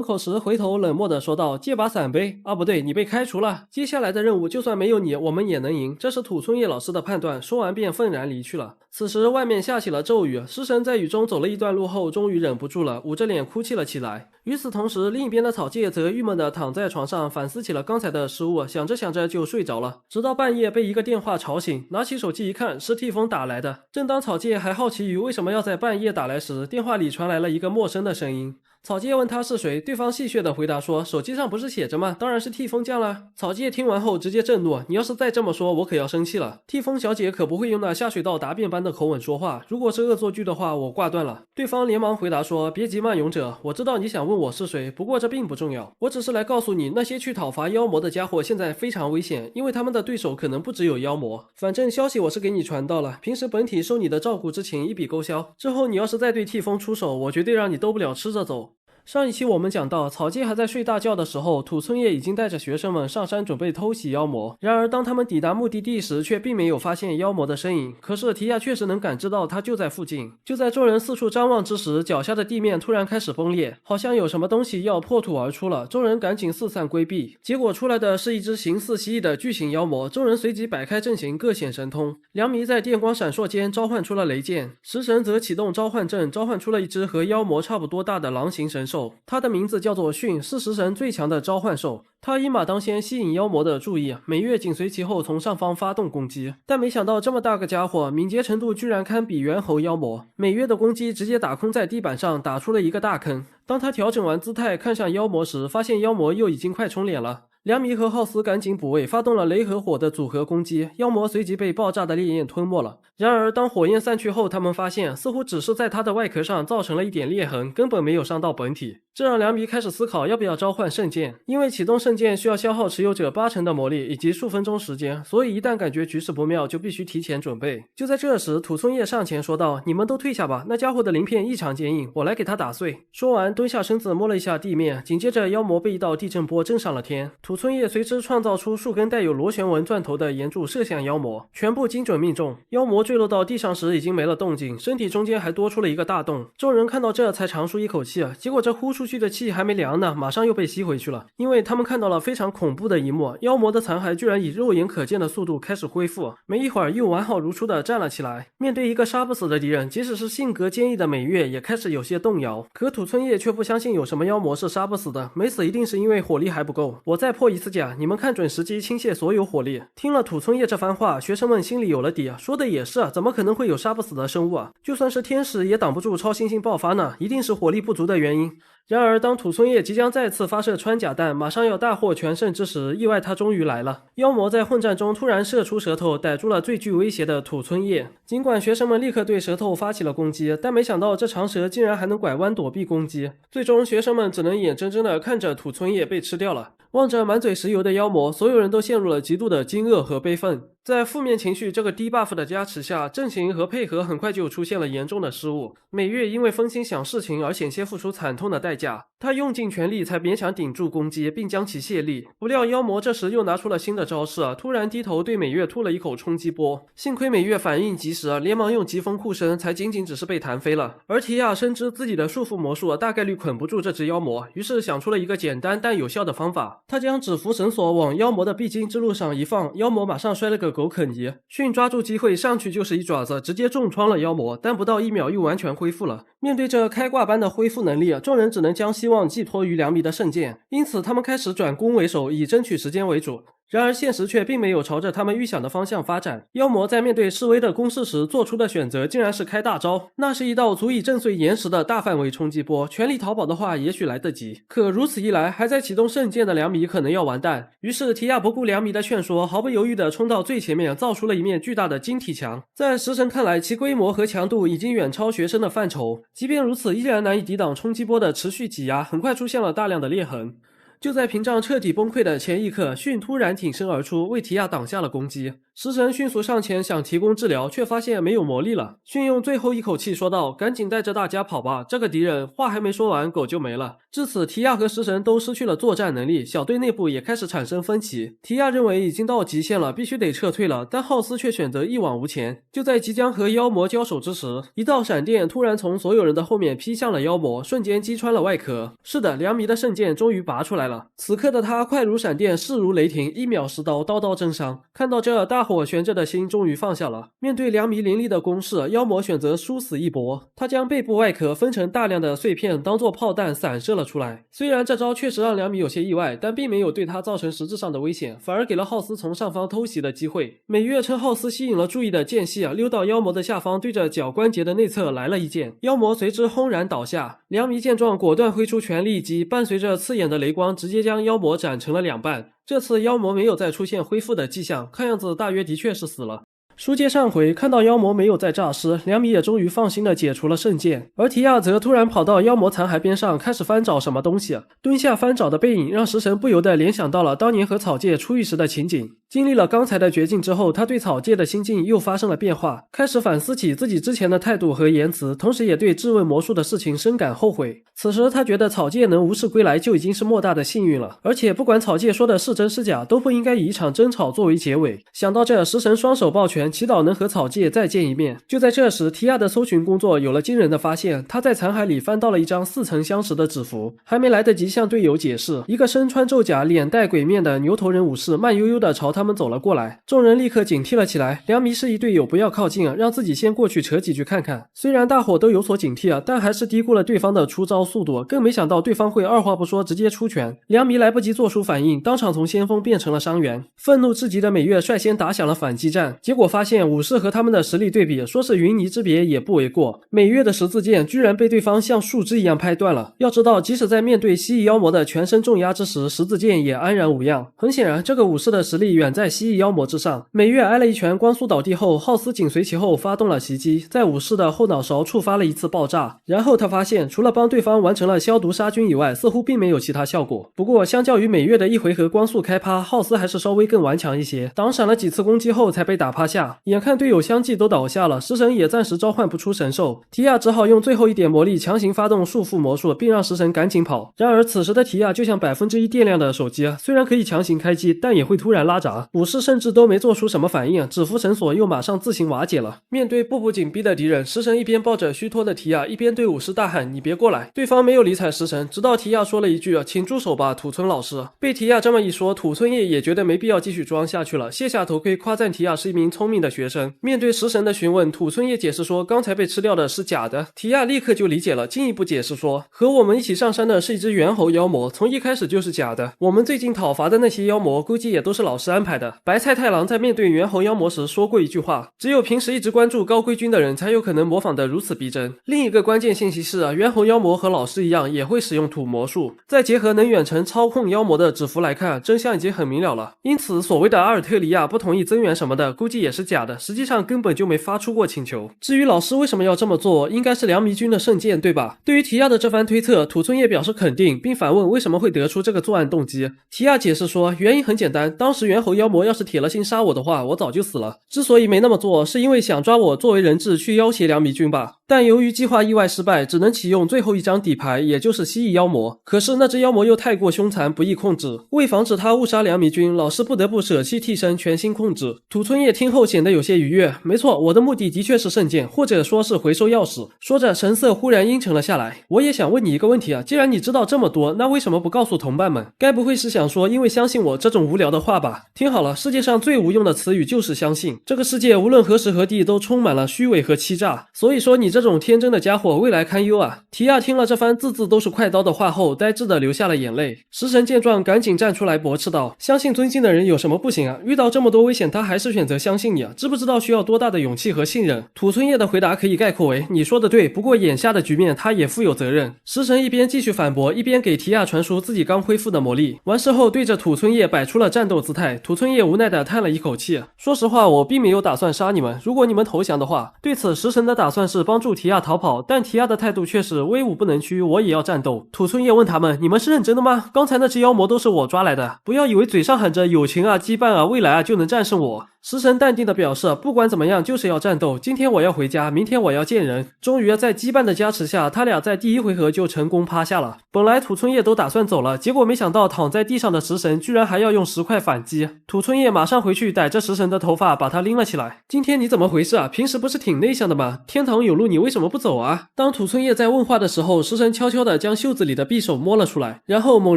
口时回头冷漠地说道，借把伞呗。啊不对，你被开除了，接下来的任务就算没有你我们也能赢，这是土村叶老师的判断。说完便愤然离去了。此时外面下起了骤雨，食神在雨中走了一段路后终于忍不住了，捂着脸哭泣了起来。与此同时，另一边的草芥则郁闷地躺在床上反思起了刚才的失误，想着想着就睡着了，直到半夜被一个电话吵醒，拿起手机一看是替风打来的。正当草芥还好奇于为什么要在半夜打来时，电话里传来了一个陌生的声音。草芥问他是谁，对方戏谑地回答说，手机上不是写着吗？当然是替风酱了。草芥听完后直接震怒，你要是再这么说，我可要生气了。替风小姐可不会用那下水道答辩般的口吻说话，如果是恶作剧的话，我挂断了。对方连忙回答说，别急慢勇者，我知道你想问我是谁，不过这并不重要，我只是来告诉你，那些去讨伐妖魔的家伙现在非常危险，因为他们的对手可能不只有妖魔。反正消息我是给你传到了，平时本体受你的照顾之情一笔勾销，之后你要是再对替风出手，我绝对让你兜不了吃着走。上一期我们讲到，草芥还在睡大觉的时候，土村叶已经带着学生们上山准备偷袭妖魔。然而当他们抵达目的地时，却并没有发现妖魔的身影。可是提亚确实能感知到他就在附近。就在众人四处张望之时，脚下的地面突然开始崩裂，好像有什么东西要破土而出了。众人赶紧四散规避，结果出来的是一只形似蜥蜴的巨型妖魔。众人随即摆开阵型，各显神通。良弥在电光闪烁间召唤出了雷剑，食神则启动召唤阵，召唤出了一只和妖魔差不多大的狼形神兽。它的名字叫做迅，是食神最强的召唤兽。它一马当先，吸引妖魔的注意，美月紧随其后从上方发动攻击。但没想到这么大个家伙，敏捷程度居然堪比猿猴妖魔。美月的攻击直接打空在地板上，打出了一个大坑。当他调整完姿态看向妖魔时，发现妖魔又已经快冲脸了。良弥和浩斯赶紧补位，发动了雷和火的组合攻击，妖魔随即被爆炸的烈焰吞没了。然而当火焰散去后，他们发现似乎只是在它的外壳上造成了一点裂痕，根本没有伤到本体。这让良弥开始思考要不要召唤圣剑，因为启动圣剑需要消耗持有者80%的魔力以及数分钟时间，所以一旦感觉局势不妙就必须提前准备。就在这时，土村叶上前说道，你们都退下吧，那家伙的鳞片异常坚硬，我来给他打碎。说完蹲下身子摸了一下地面，紧接着妖魔被一道地震波震上了天。土村叶随之创造出数根带有螺旋纹钻头的岩柱射向妖魔，全部精准命中。妖魔坠落到地上时已经没了动静，身体中间还多出了一个大洞。众人看到这才长舒一口气，结果这呼出去的气还没凉呢，马上又被吸回去了。因为他们看到了非常恐怖的一幕，妖魔的残骸居然以肉眼可见的速度开始恢复，没一会儿又完好如初的站了起来。面对一个杀不死的敌人，即使是性格坚毅的美月也开始有些动摇。可土村叶却不相信有什么妖魔是杀不死的，没死一定是因为火力还不够。我再破一次甲，你们看准时机倾泻所有火力。听了土村叶这番话，学生们心里有了底，说的也是，怎么可能会有杀不死的生物啊？就算是天使也挡不住超新星爆发呢，一定是火力不足的原因。然而当土村叶即将再次发射穿甲弹，马上要大获全胜之时，意外他终于来了。妖魔在混战中突然射出舌头，逮住了最具威胁的土村叶。尽管学生们立刻对舌头发起了攻击，但没想到这长蛇竟然还能拐弯躲避攻击。最终学生们只能眼睁睁地看着土村叶被吃掉了。望着满嘴石油的妖魔，所有人都陷入了极度的惊愕和悲愤。在负面情绪这个低 buff 的加持下，阵型和配合很快就出现了严重的失误。美月因为分心想事情而险些付出惨痛的代价，他用尽全力才勉强顶住攻击，并将其卸力。不料妖魔这时又拿出了新的招式，突然低头对美月吐了一口冲击波。幸亏美月反应及时，连忙用疾风护身，才仅仅只是被弹飞了。而提亚深知自己的束缚魔术大概率捆不住这只妖魔，于是想出了一个简单但有效的方法。他将指符绳索往妖魔的必经之路上一放，妖魔马上摔了个狗啃泥。迅抓住机会上去就是一爪子，直接重创了妖魔，但不到1秒又完全恢复了。面对这开挂般的恢复能力，众人只能将希望寄托于良弥的圣剑，因此他们开始转攻为守，以争取时间为主。然而现实却并没有朝着他们预想的方向发展。妖魔在面对示威的攻势时做出的选择竟然是开大招，那是一道足以震碎岩石的大范围冲击波，全力逃跑的话也许来得及，可如此一来，还在启动圣剑的良弥可能要完蛋。于是提亚不顾良弥的劝说，毫不犹豫地冲到最前面，造出了一面巨大的晶体墙。在食神看来，其规模和强度已经远超学生的范畴，即便如此，依然难以抵挡冲击波的持续挤压，很快出现了大量的裂痕。就在屏障彻底崩溃的前一刻，迅突然挺身而出，为提亚挡下了攻击。食神迅速上前想提供治疗，却发现没有魔力了。迅用最后一口气说道：“赶紧带着大家跑吧，这个敌人……”话还没说完，狗就没了。至此，提亚和食神都失去了作战能力，小队内部也开始产生分歧。提亚认为已经到极限了，必须得撤退了，但浩斯却选择一往无前。就在即将和妖魔交手之时，一道闪电突然从所有人的后面劈向了妖魔，瞬间击穿了外壳。是的，良弥的圣剑终于拔出来了。此刻的他快如闪电，势如雷霆，1秒10刀，刀刀真伤。看到这，大伙悬着的心终于放下了。面对良弥凌厉的攻势，妖魔选择殊死一搏，他将背部外壳分成大量的碎片，当作炮弹散射了出来。虽然这招确实让良弥有些意外，但并没有对他造成实质上的危险，反而给了浩斯从上方偷袭的机会。美月趁浩斯吸引了注意的间隙，溜到妖魔的下方，对着脚关节的内侧来了一剑，妖魔随之轰然倒下。良弥见状，果断挥出全力一击，伴随着刺眼的雷光，直接将妖魔斩成了2半。这次妖魔没有再出现恢复的迹象，看样子大约的确是死了。书接上回，看到妖魔没有再诈尸，良弥也终于放心的解除了圣剑，而提亚则突然跑到妖魔残骸边上，开始翻找什么东西。蹲下翻找的背影让食神不由得联想到了当年和草芥出狱时的情景。经历了刚才的绝境之后，他对草芥的心境又发生了变化，开始反思起自己之前的态度和言辞，同时也对质问魔术的事情深感后悔。此时他觉得草芥能无事归来就已经是莫大的幸运了，而且不管草芥说的是真是假，都不应该以一场争吵作为结尾。想到这，食神双手抱拳，祈祷能和草芥再见一面。就在这时，提亚的搜寻工作有了惊人的发现，他在残骸里翻到了一张似曾相识的纸符，还没来得及向队友解释，一个身穿咒甲、脸带鬼面的牛头人武士慢悠悠地朝他们走了过来。众人立刻警惕了起来，良弥示意队友不要靠近，让自己先过去扯几句看看。虽然大伙都有所警惕，但还是低估了对方的出招速度，更没想到对方会二话不说直接出拳。良弥来不及做出反应，当场从先锋变成了伤员。愤怒至极的美月率先打响了反击战，结果发现武士和他们的实力对比，说是云泥之别也不为过。美月的十字剑居然被对方像树枝一样拍断了。要知道，即使在面对蜥蜴妖魔的全身重压之时，十字剑也安然无恙。很显然，这个武士的实力远在蜥蜴妖魔之上。美月挨了一拳，光速倒地后，浩斯紧随其后发动了袭击，在武士的后脑勺触发了一次爆炸。然后他发现，除了帮对方完成了消毒杀菌以外，似乎并没有其他效果。不过，相较于美月的一回合光速开趴，浩斯还是稍微更顽强一些，挡闪了几次攻击后才被打趴下。眼看队友相继都倒下了，食神也暂时召唤不出神兽，提亚只好用最后一点魔力强行发动束缚魔术，并让食神赶紧跑。然而此时的提亚就像1%电量的手机，虽然可以强行开机，但也会突然拉闸。武士甚至都没做出什么反应，指符绳索又马上自行瓦解了。面对步步紧逼的敌人，食神一边抱着虚脱的提亚，一边对武士大喊：“你别过来！”对方没有理睬食神，直到提亚说了一句：“请住手吧，土村老师。”被提亚这么一说，土村叶也觉得没必要继续装下去了，卸下头盔夸赞提亚是一名聪明的学生。面对食神的询问，土村叶解释说刚才被吃掉的是假的。提亚立刻就理解了，进一步解释说，和我们一起上山的是一只猿猴妖魔，从一开始就是假的。我们最近讨伐的那些妖魔估计也都是老师安安排的。白菜太郎在面对猿猴妖魔时说过一句话：只有平时一直关注高规军的人才有可能模仿得如此逼真。另一个关键信息是，猿猴妖魔和老师一样也会使用土魔术，再结合能远程操控妖魔的指符来看，真相已经很明了了。因此所谓的阿尔特里亚不同意增援什么的，估计也是假的，实际上根本就没发出过请求。至于老师为什么要这么做，应该是良迷君的圣剑，对吧？对于提亚的这番推测，土村叶表示肯定，并反问为什么会得出这个作案动机。提亚解释说，原因很简单，当时猿猴妖魔要是铁了心杀我的话，我早就死了。之所以没那么做，是因为想抓我作为人质去要挟良迷君吧。但由于计划意外失败，只能启用最后一张底牌，也就是蜥蜴妖魔。可是那只妖魔又太过凶残，不易控制，为防止他误杀良迷君，老师不得不舍弃替身，全心控制。土村叶听后显得有些愉悦，没错，我的目的的确是圣剑，或者说是回收钥匙。说着神色忽然阴沉了下来。我也想问你一个问题啊，既然你知道这么多，那为什么不告诉同伴们？该不会是想说因为相信我这种无聊的话吧？听好了，世界上最无用的词语就是相信。这个世界无论何时何地都充满了虚伪和欺诈，所以说你这种天真的家伙未来堪忧啊。提亚听了这番字字都是快刀的话后，呆滞的流下了眼泪。食神见状赶紧站出来驳斥道，相信尊敬的人有什么不行啊？遇到这么多危险他还是选择相信你啊，知不知道需要多大的勇气和信任？土村叶的回答可以概括为，你说的对，不过眼下的局面他也负有责任。食神一边继续反驳，一边给提亚传输自己刚恢复的魔力。完事后对着土村叶摆出了战斗姿态。土村叶无奈的叹了一口气，说实话我并没有打算杀你们，如果你们投降的话。对此食神的打算是帮助提亚逃跑，但提亚的态度却是威武不能屈，我也要战斗。土村叶问他们，你们是认真的吗？刚才那只妖魔都是我抓来的，不要以为嘴上喊着友情啊羁绊啊未来啊就能战胜我。食神淡定的表示，不管怎么样就是要战斗，今天我要回家，明天我要见人。终于在羁绊的加持下，他俩在第一回合就成功趴下了。本来土村叶都打算走了，结果没想到躺在地上的食神居然还要用石块反击。土村叶马上回去逮着食神的头发把他拎了起来。今天你怎么回事啊？平时不是挺内向的吗？天堂有路你为什么不走啊？当土村叶在问话的时候，食神悄悄地将袖子里的匕首摸了出来，然后猛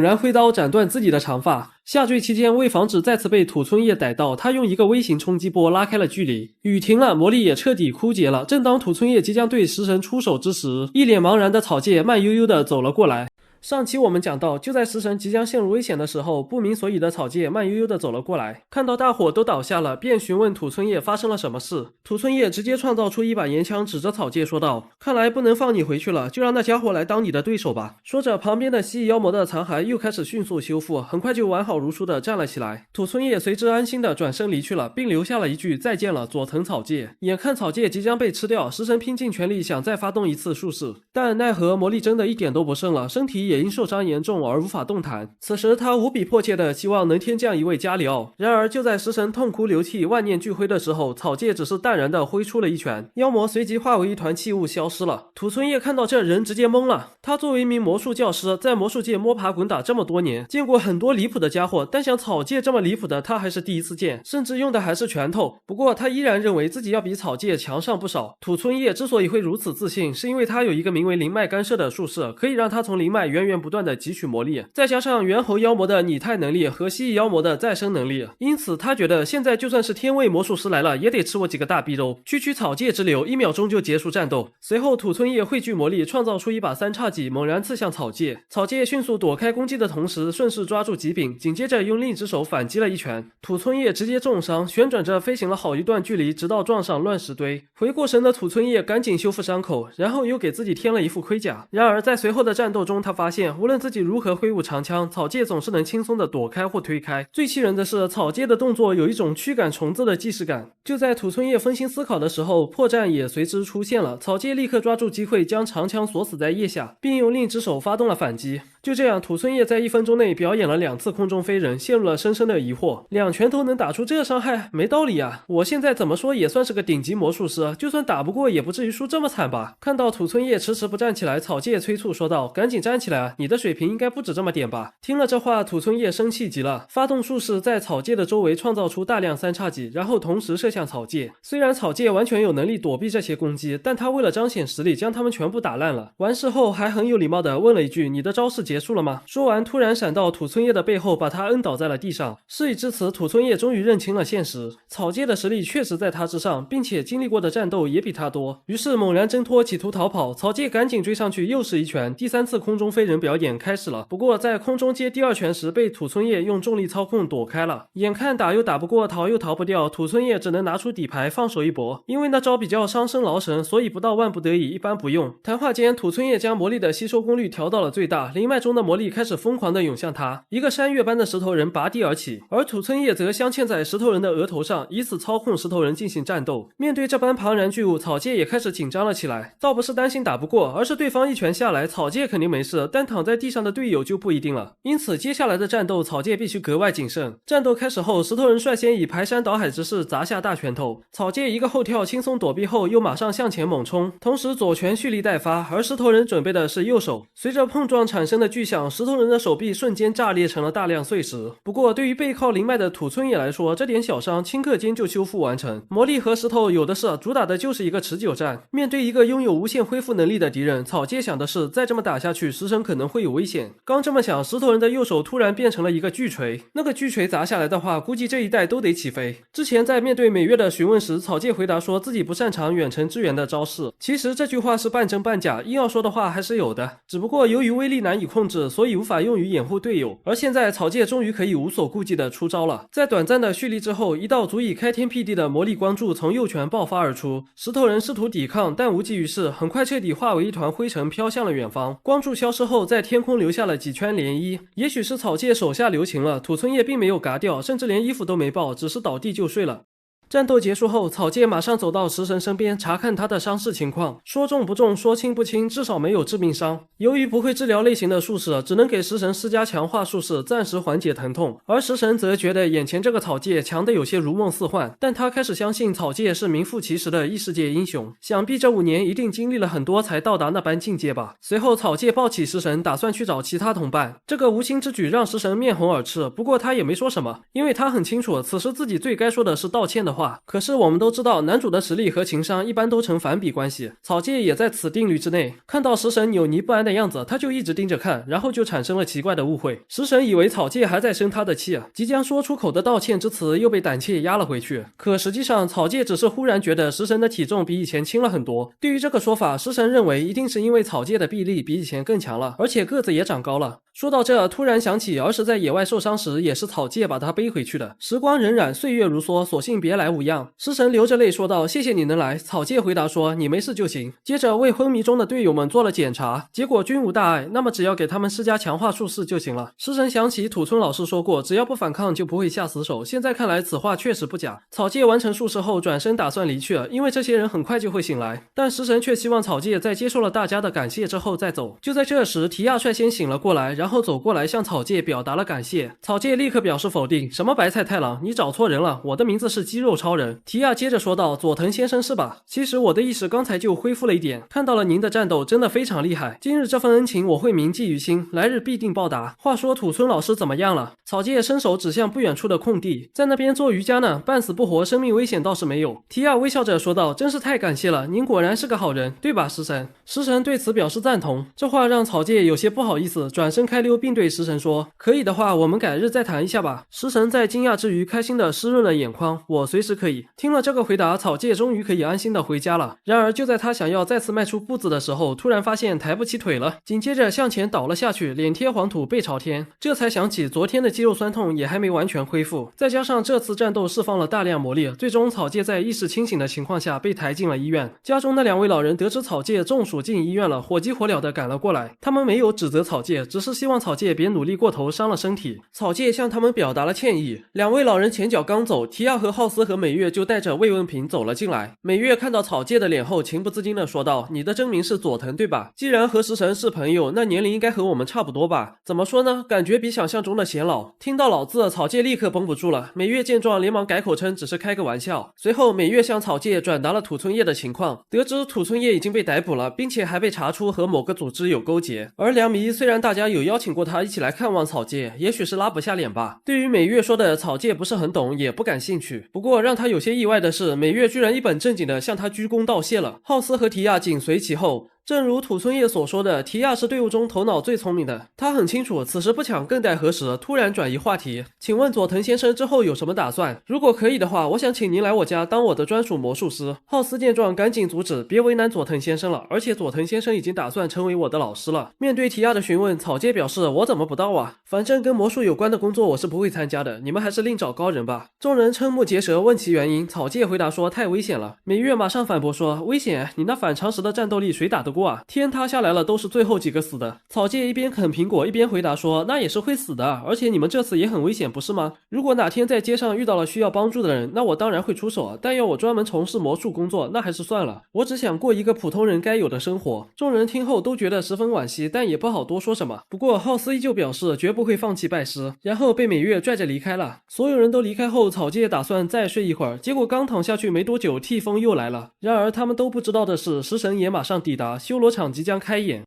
然挥刀斩断自己的长发。下坠期间，为防止再次被土村叶逮到，他用一个微型冲击波拉开了距离。雨停了，魔力也彻底枯竭了。正当土村叶即将对食神出手之时，一脸茫然的草介慢悠悠地走了过来。上期我们讲到，就在食神即将陷入危险的时候，不明所以的草介慢悠悠地走了过来，看到大伙都倒下了，便询问土村叶发生了什么事。土村叶直接创造出一把岩枪，指着草介说道：“看来不能放你回去了，就让那家伙来当你的对手吧。”说着，旁边的蜥蜴妖魔的残骸又开始迅速修复，很快就完好如初地站了起来。土村叶随之安心地转身离去了，并留下了一句再见了，佐藤草介。眼看草介即将被吃掉，食神拼尽全力想再发动一次术式，但奈何魔力真的一点都不剩了，身体也因受伤严重而无法动弹。此时他无比迫切的希望能添降一位加里奥。然而就在食神痛哭流涕万念俱灰的时候，草介只是淡然的挥出了一拳，妖魔随即化为一团气雾消失了。土村叶看到这人直接懵了，他作为一名魔术教师，在魔术界摸爬滚打这么多年，见过很多离谱的家伙，但像草介这么离谱的他还是第一次见，甚至用的还是拳头。不过他依然认为自己要比草介强上不少。土村叶之所以会如此自信，是因为他有一个名为灵脉干涉的术式，可以让他从灵脉源源不断的汲取魔力，再加上猿猴妖魔的拟态能力和蜥蜴妖魔的再生能力，因此他觉得现在就算是天位魔术师来了，也得吃我几个大逼肉。区区草介之流，1秒钟就结束战斗。随后土村叶汇聚魔力，创造出一把三叉戟，猛然刺向草介。草介迅速躲开攻击的同时，顺势抓住戟柄，紧接着用另一只手反击了一拳。土村叶直接重伤，旋转着飞行了好一段距离，直到撞上乱石堆。回过神的土村叶赶紧修复伤口，然后又给自己添了一副盔甲。然而在随后的战斗中，他发现无论自己如何挥舞长枪，草介总是能轻松的躲开或推开。最气人的是，草介的动作有一种驱赶虫子的既视感。就在土村叶分心思考的时候，破绽也随之出现了。草介立刻抓住机会，将长枪锁死在腋下，并用另一只手发动了反击。就这样，土村叶在1分钟内表演了2次空中飞人，陷入了深深的疑惑。2拳头能打出这伤害，没道理啊！我现在怎么说也算是个顶级魔术师，就算打不过也不至于输这么惨吧？看到土村叶迟迟不站起来，草介催促说道：“赶紧站起来啊！你的水平应该不止这么点吧？”听了这话，土村叶生气极了，发动术式在草介的周围创造出大量三叉戟，然后同时射向草介。虽然草介完全有能力躲避这些攻击，但他为了彰显实力，将他们全部打烂了。完事后还很有礼貌的问了一句：“你的招式结束了吗？”说完突然闪到土村叶的背后，把他摁倒在了地上。事已至此，土村叶终于认清了现实，草介的实力确实在他之上，并且经历过的战斗也比他多。于是猛然挣脱，企图逃跑。草介赶紧追上去，又是一拳，第3次空中飞人表演开始了。不过在空中接第二拳时，被土村叶用重力操控躲开了。眼看打又打不过，逃又逃不掉，土村叶只能拿出底牌放手一搏。因为那招比较伤身劳神，所以不到万不得已一般不用。谈话间，土村叶将魔力的吸收功率调到了最大，灵脉中的魔力开始疯狂地涌向他。一个山岳般的石头人拔地而起，而土村叶则镶嵌在石头人的额头上，以此操控石头人进行战斗。面对这般庞然巨物，草介也开始紧张了起来。倒不是担心打不过，而是对方一拳下来，草介肯定没事，但躺在地上的队友就不一定了。因此接下来的战斗，草介必须格外谨慎。战斗开始后，石头人率先以排山倒海之势砸下大拳头，草介一个后跳轻松躲避后，又马上向前猛冲，同时左拳蓄力待发，而石头人准备的是右手。随着碰撞产生的巨响，石头人的手臂瞬间炸裂成了大量碎石。不过对于背靠灵脉的土村叶来说，这点小伤顷刻间就修复完成。魔力和石头有的是，主打的就是一个持久战。面对一个拥有无限恢复能力的敌人，草介想的是再这么打下去，食神可能会有危险。刚这么想，石头人的右手突然变成了一个巨锤，那个巨锤砸下来的话，估计这一代都得起飞。之前在面对美月的询问时，草介回答说自己不擅长远程支援的招式，其实这句话是半真半假，硬要说的话还是有的，只不过由于威力难以控制，所以无法用于掩护队友。而现在草介终于可以无所顾忌的出招了，在短暂的蓄力之后，一道足以开天辟地的魔力光柱从右拳爆发而出，石头人试图抵抗，但无济于事，很快彻底化为一团灰尘飘向了远方。光柱消失后，在天空留下了几圈涟漪。也许是草介手下留情了，土村叶并没有嘎掉，甚至连衣服都没爆，只是倒地就睡了。战斗结束后，草介马上走到食神身边查看他的伤势情况，说重不重，说轻不轻，至少没有致命伤。由于不会治疗类型的术士，只能给食神施加强化术式，暂时缓解疼痛。而食神则觉得眼前这个草介强得有些如梦似幻，但他开始相信草介是名副其实的异世界英雄，想必这5年一定经历了很多才到达那般境界吧。随后草介抱起食神，打算去找其他同伴。这个无心之举让食神面红耳赤，不过他也没说什么，因为他很清楚此时自己最该说的是道歉的话。可是我们都知道，男主的实力和情商一般都成反比关系，草介也在此定律之内。看到食神扭捏不安的样子，他就一直盯着看，然后就产生了奇怪的误会。食神以为草介还在生他的气，即将说出口的道歉之词又被胆怯压了回去。可实际上，草介只是忽然觉得食神的体重比以前轻了很多。对于这个说法，食神认为一定是因为草介的臂力比以前更强了，而且个子也长高了。说到这，突然想起儿时在野外受伤时，也是草介把他背回去的。时光荏苒，岁月如梭，索性别来无恙。食神流着泪说道：“谢谢你能来。”草介回答说：“你没事就行。”接着为昏迷中的队友们做了检查，结果均无大碍，那么只要给他们施加强化术式就行了。食神想起土村老师说过，只要不反抗就不会下死手，现在看来此话确实不假。草介完成术式后转身打算离去，因为这些人很快就会醒来，但食神却希望草介在接受了大家的感谢之后再走。就在这时，提亚率先醒了过来，然后走过来向草介表达了感谢。草介立刻表示否定：“什么白菜太郎，你找错人了，我的名字是肌肉超人。”提亚接着说道：“佐藤先生是吧？其实我的意识刚才就恢复了一点，看到了您的战斗，真的非常厉害。今日这份恩情我会铭记于心，来日必定报答。话说土村老师怎么样了？”草介伸手指向不远处的空地，在那边做瑜伽呢，半死不活，生命危险倒是没有。提亚微笑着说道：“真是太感谢了，您果然是个好人，对吧，食神？”食神对此表示赞同，这话让草介有些不好意思，转身开溜，并对食神说：“可以的话，我们改日再谈一下吧。”食神在惊讶之余，开心的湿润了眼眶：“我随时可以。”听了这个回答，草介终于可以安心的回家了。然而就在他想要再次迈出步子的时候，突然发现抬不起腿了，紧接着向前倒了下去，脸贴黄土背朝天。这才想起昨天的肌肉酸痛也还没完全恢复，再加上这次战斗释放了大量魔力，最终草介在意识清醒的情况下被抬进了医院。家中那2位老人得知草介中暑进医院了，火急火燎的赶了过来。他们没有指责草介，只是希望草介别努力过头伤了身体。草介向他们表达了歉意。2位老人前脚刚走，提亚和浩斯和美月就带着慰问品走了进来。美月看到草介的脸后，情不自禁的说道：“你的真名是佐藤对吧？既然和食神是朋友，那年龄应该和我们差不多吧？怎么说呢？感觉比想象中的显老。”听到老字，草介立刻绷不住了。美月见状连忙改口称只是开个玩笑。随后美月向草介转达了土村叶的情况，得知土村叶已经被逮捕了，并且还被查出和某个组织有勾结。而良弥虽然大家有邀请过他一起来看望草介，也许是拉不下脸吧，对于美月说的草介不是很懂，也不感兴趣。不过让他有些意外的是，美月居然一本正经的向他鞠躬道谢了。浩斯和提亚紧随其后。正如土村叶所说的，提亚是队伍中头脑最聪明的，他很清楚此时不抢更待何时，突然转移话题。请问佐藤先生之后有什么打算？如果可以的话，我想请您来我家当我的专属魔术师。浩斯见状赶紧阻止，别为难佐藤先生了，而且佐藤先生已经打算成为我的老师了。面对提亚的询问，草介表示我怎么不到啊？反正跟魔术有关的工作我是不会参加的，你们还是另找高人吧。众人瞠目结舌问其原因，草介回答说太危险了。美月马上反驳说危险？你那反常识的战斗力谁打得过啊？天塌下来了都是最后几个死的。草介一边啃苹果一边回答说那也是会死的，而且你们这次也很危险不是吗？如果哪天在街上遇到了需要帮助的人，那我当然会出手，但要我专门从事魔术工作那还是算了，我只想过一个普通人该有的生活。众人听后都觉得十分惋惜，但也不好多说什么。不过浩斯依旧表示绝不会放弃拜师，然后被美月拽着离开了。所有人都离开后，草介打算再睡一会儿，结果刚躺下去没多久，替风又来了。然而他们都不知道的是，食神也马上抵达，修罗场即将开演。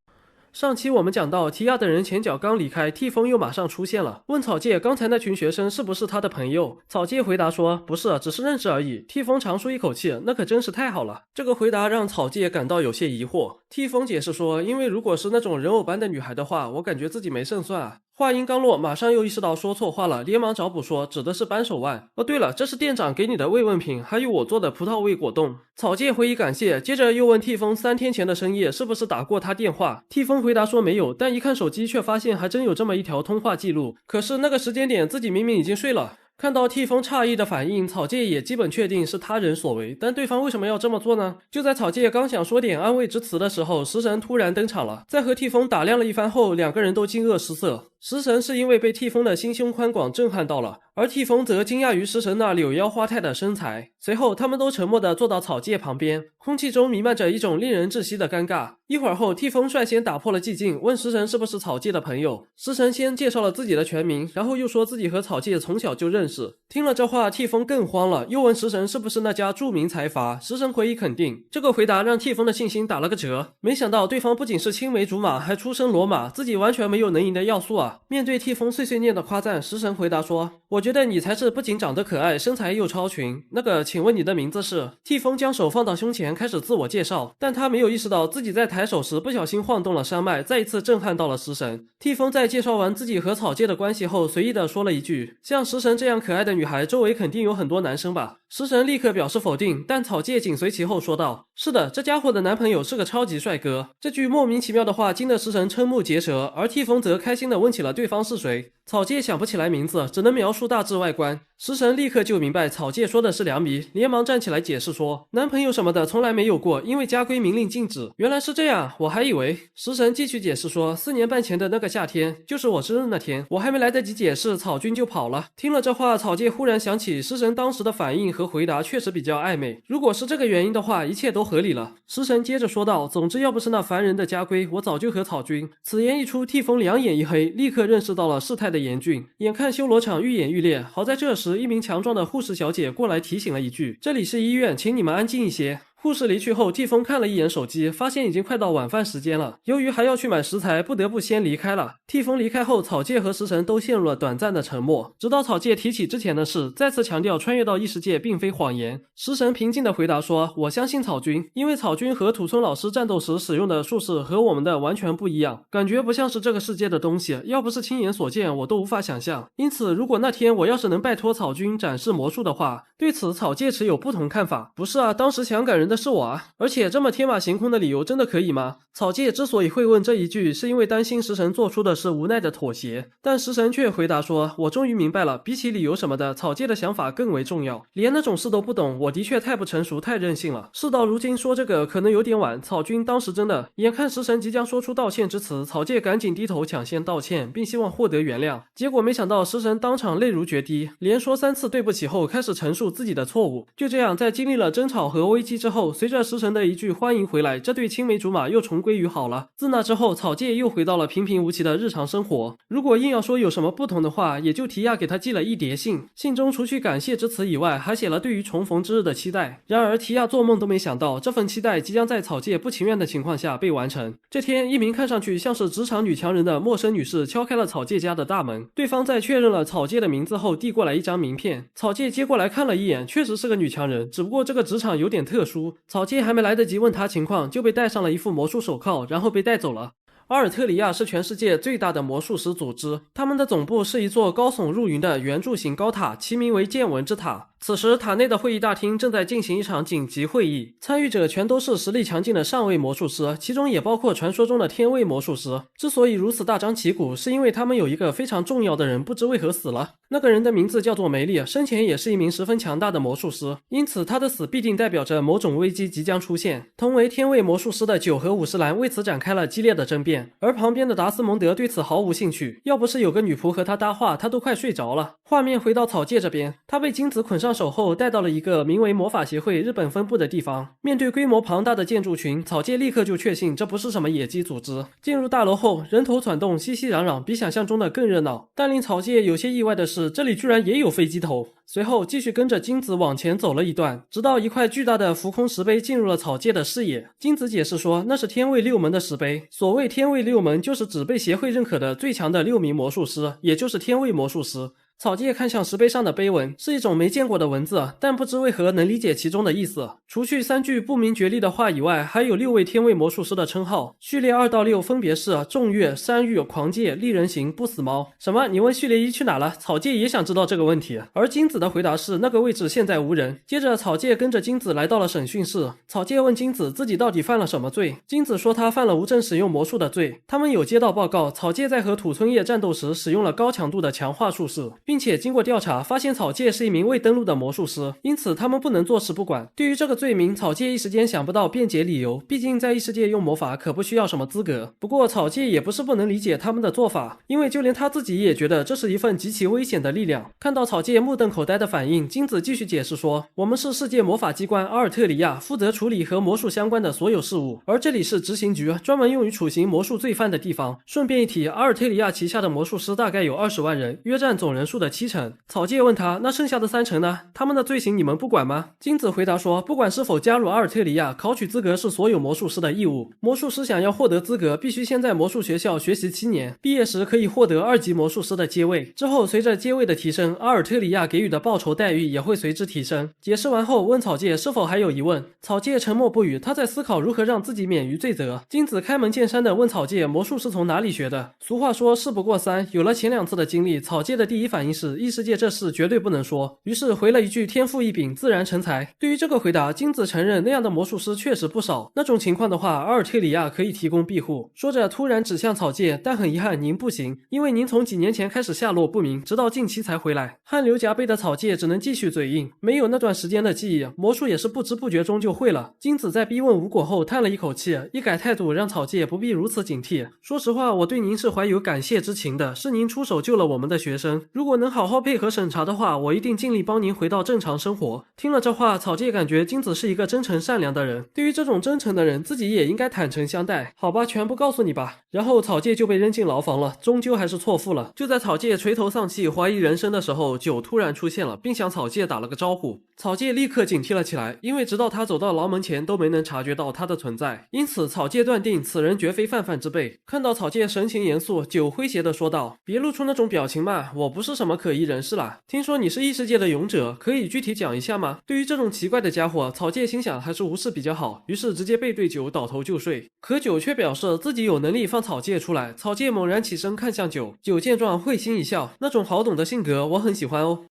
上期我们讲到，提亚的人前脚刚离开，替风又马上出现了，问草介刚才那群学生是不是他的朋友。草介回答说不是，只是认识而已。替风长舒一口气，那可真是太好了。这个回答让草介感到有些疑惑。替风解释说，因为如果是那种人偶般的女孩的话，我感觉自己没胜算啊。话音刚落，马上又意识到说错话了，连忙找补说指的是扳手腕。哦对了，这是店长给你的慰问品，还有我做的葡萄味果冻。草介回以感谢，接着又问替风3天前的深夜是不是打过他电话。替风回答说没有，但一看手机却发现还真有这么一条通话记录，可是那个时间点自己明明已经睡了。看到替风诧异的反应，草介也基本确定是他人所为，但对方为什么要这么做呢？就在草介刚想说点安慰之词的时候，食神突然登场了，在和替风打量了一番后，两个人都惊愕失色。食神是因为被替风的心胸宽广震撼到了，而替风则惊讶于食神那柳腰花态的身材。随后他们都沉默地坐到草介旁边，空气中弥漫着一种令人窒息的尴尬。一会儿后，替风率先打破了寂静，问食神是不是草介的朋友。食神先介绍了自己的全名，然后又说自己和草介从小就认识。听了这话，替风更慌了，又问食神是不是那家著名财阀。食神回以肯定，这个回答让替风的信心打了个折。没想到对方不仅是青梅竹马，还出身罗马，自己完全没有能赢的要素啊。面对替风碎碎念的夸赞，食神回答说我觉得你才是不仅长得可爱，身材又超群。那个请问你的名字是？替风将手放到胸前开始自我介绍，但他没有意识到自己在抬手时不小心晃动了山脉，再一次震撼到了食神。替风在介绍完自己和草介的关系后，随意的说了一句像食神这样可爱的女孩周围肯定有很多男生吧。食神立刻表示否定，但草介紧随其后说道是的，这家伙的男朋友是个超级帅哥。这句莫名其妙的话惊得食神瞠目结舌，而替风则开心的问起了对方是谁。草介想不起来名字，只能描述大致外观。食神立刻就明白草介说的是良弥，连忙站起来解释说男朋友什么的从来没有过，因为家规明令禁止。原来是这样，我还以为。食神继续解释说4年半前的那个夏天，就是我生日那天，我还没来得及解释，草君就跑了。听了这话，草介忽然想起食神当时的反应和回答确实比较暧昧，如果是这个原因的话，一切都合理了。食神接着说道总之要不是那烦人的家规，我早就和草君。此言一出，替风两眼一黑，立刻认识到了事态的严峻，眼看修罗场愈演愈烈。好在这时一名强壮的护士小姐过来提醒了一句这里是医院，请你们安静一些。护士离去后，替风看了一眼手机，发现已经快到晚饭时间了。由于还要去买食材，不得不先离开了。替风离开后，草介和食神都陷入了短暂的沉默，直到草介提起之前的事，再次强调穿越到异世界并非谎言。食神平静地回答说我相信草君，因为草君和土村老师战斗时使用的术士和我们的完全不一样，感觉不像是这个世界的东西，要不是亲眼所见，我都无法想象。因此如果那天我要是能拜托草君展示魔术的话，对此草介持有不同看法。不是啊，当时想感人的是我啊，而且这么天马行空的理由真的可以吗？草介之所以会问这一句，是因为担心食神做出的是无奈的妥协，但食神却回答说我终于明白了，比起理由什么的，草介的想法更为重要。连那种事都不懂，我的确太不成熟太任性了。事到如今说这个可能有点晚，草君当时真的。眼看食神即将说出道歉之词，草介赶紧低头抢先道歉，并希望获得原谅。结果没想到食神当场泪如决堤，连说3次对不起后开始陈述自己的错误。就这样，在经历了争吵和危机之后，随着食神的一句欢迎回来，这对青梅竹马又重归于好了。自那之后，草介又回到了平平无奇的日常生活。如果硬要说有什么不同的话，也就提亚给他寄了一叠信，信中除去感谢之词以外，还写了对于重逢之日的期待。然而提亚做梦都没想到，这份期待即将在草介不情愿的情况下被完成。这天，一名看上去像是职场女强人的陌生女士敲开了草介家的大门，对方在确认了草介的名字后递过来一张名片。草介接过来看了一眼，确实是个女强人，只不过这个职场有点特殊，出。草芥还没来得及问他情况，就被戴上了一副魔术手铐，然后被带走了。阿尔特里亚是全世界最大的魔术师组织，他们的总部是一座高耸入云的圆柱形高塔，其名为见闻之塔。此时，塔内的会议大厅正在进行一场紧急会议，参与者全都是实力强劲的上位魔术师，其中也包括传说中的天位魔术师。之所以如此大张旗鼓，是因为他们有一个非常重要的人不知为何死了。那个人的名字叫做梅丽，生前也是一名十分强大的魔术师，因此他的死必定代表着某种危机即将出现。同为天位魔术师的9和伍士兰为此展开了激烈的争辩，而旁边的达斯蒙德对此毫无兴趣，要不是有个女仆和他搭话，他都快睡着了。画面回到草芥这边，他被金子捆上手后带到了一个名为魔法协会日本分部的地方。面对规模庞大的建筑群，草芥立刻就确信这不是什么野鸡组织。进入大楼后，人头攒动，熙熙攘攘，比想象中的更热闹。但令草芥有些意外的是，这里居然也有飞机头。随后继续跟着金子往前走了一段，直到一块巨大的浮空石碑进入了草芥的视野。金子解释说，那是天位六门的石碑。所谓天位六门，就是指被协会认可的最强的6名魔术师，也就是天位魔术师。草芥看向石碑上的碑文，是一种没见过的文字，但不知为何能理解其中的意思。除去3句不明觉厉的话以外，还有6位天位魔术师的称号，序列2到6分别是众月、山域、狂戒、利人行、不死猫。什么？你问序列1去哪了？草芥也想知道这个问题。而金子的回答是那个位置现在无人。接着草芥跟着金子来到了审讯室，草芥问金子自己到底犯了什么罪，金子说他犯了无证使用魔术的罪。他们有接到报告，草芥在和土村叶战斗时使用了高强度的强化术式，并且经过调查发现草芥是一名未登录的魔术师，因此他们不能坐视不管。对于这个罪名，草芥一时间想不到辩解理由，毕竟在异世界用魔法可不需要什么资格。不过草芥也不是不能理解他们的做法，因为就连他自己也觉得这是一份极其危险的力量。看到草芥目瞪口呆的反应，金子继续解释说，我们是世界魔法机关阿尔特里亚，负责处理和魔术相关的所有事务，而这里是执行局，专门用于处刑魔术罪犯的地方。顺便一提，阿尔特里亚旗下的魔术师大概有20万人，约占总人数的70%。草芥问他，那剩下的30%呢？他们的罪行你们不管吗？金子回答说，不管是否加入阿尔特里亚，考取资格是所有魔术师的义务。魔术师想要获得资格，必须先在魔术学校学习7年，毕业时可以获得2级魔术师的阶位。之后随着阶位的提升，阿尔特里亚给予的报酬待遇也会随之提升。解释完后，问草芥是否还有疑问。草芥沉默不语，他在思考如何让自己免于罪责。金子开门见山地问草芥，魔术是从哪里学的？俗话说事不过3，有了前2次的经历，草芥的第一反应是异世界这事绝对不能说，于是回了一句天赋异禀，自然成才。对于这个回答，金子承认那样的魔术师确实不少，那种情况的话，阿尔特里亚可以提供庇护。说着突然指向草芥，但很遗憾您不行，因为您从几年前开始下落不明，直到近期才回来。汗流浃背的草芥只能继续嘴硬，没有那段时间的记忆，魔术也是不知不觉中就会了。金子在逼问无果后叹了一口气，一改态度让草芥不必如此警惕。说实话，我对您是怀有感谢之情的，是您出手救了我们的学生，如果能好好配合审查的话，我一定尽力帮您回到正常生活。听了这话，草芥感觉金子是一个真诚善良的人，对于这种真诚的人，自己也应该坦诚相待。好吧，全部告诉你吧。然后草芥就被扔进牢房了，终究还是错付了。就在草芥垂头丧气怀疑人生的时候，九突然出现了，并向草芥打了个招呼。草芥立刻警惕了起来，因为直到他走到牢门前都没能察觉到他的存在，因此草芥断定此人绝非泛泛之辈。看到草芥神情严肃，九诙谐地说道，别露出那种表情嘛，我不是什么可疑人士啦。听说你是异世界的勇者，可以具体讲一下吗？对于这种奇怪的家伙，草芥心想还是无视比较好，于是直接背对九倒头就睡。可九却表示自己有能力放草芥出来。草芥猛然起身看向九，九见状会心一笑，那种好懂的性格我很喜欢哦。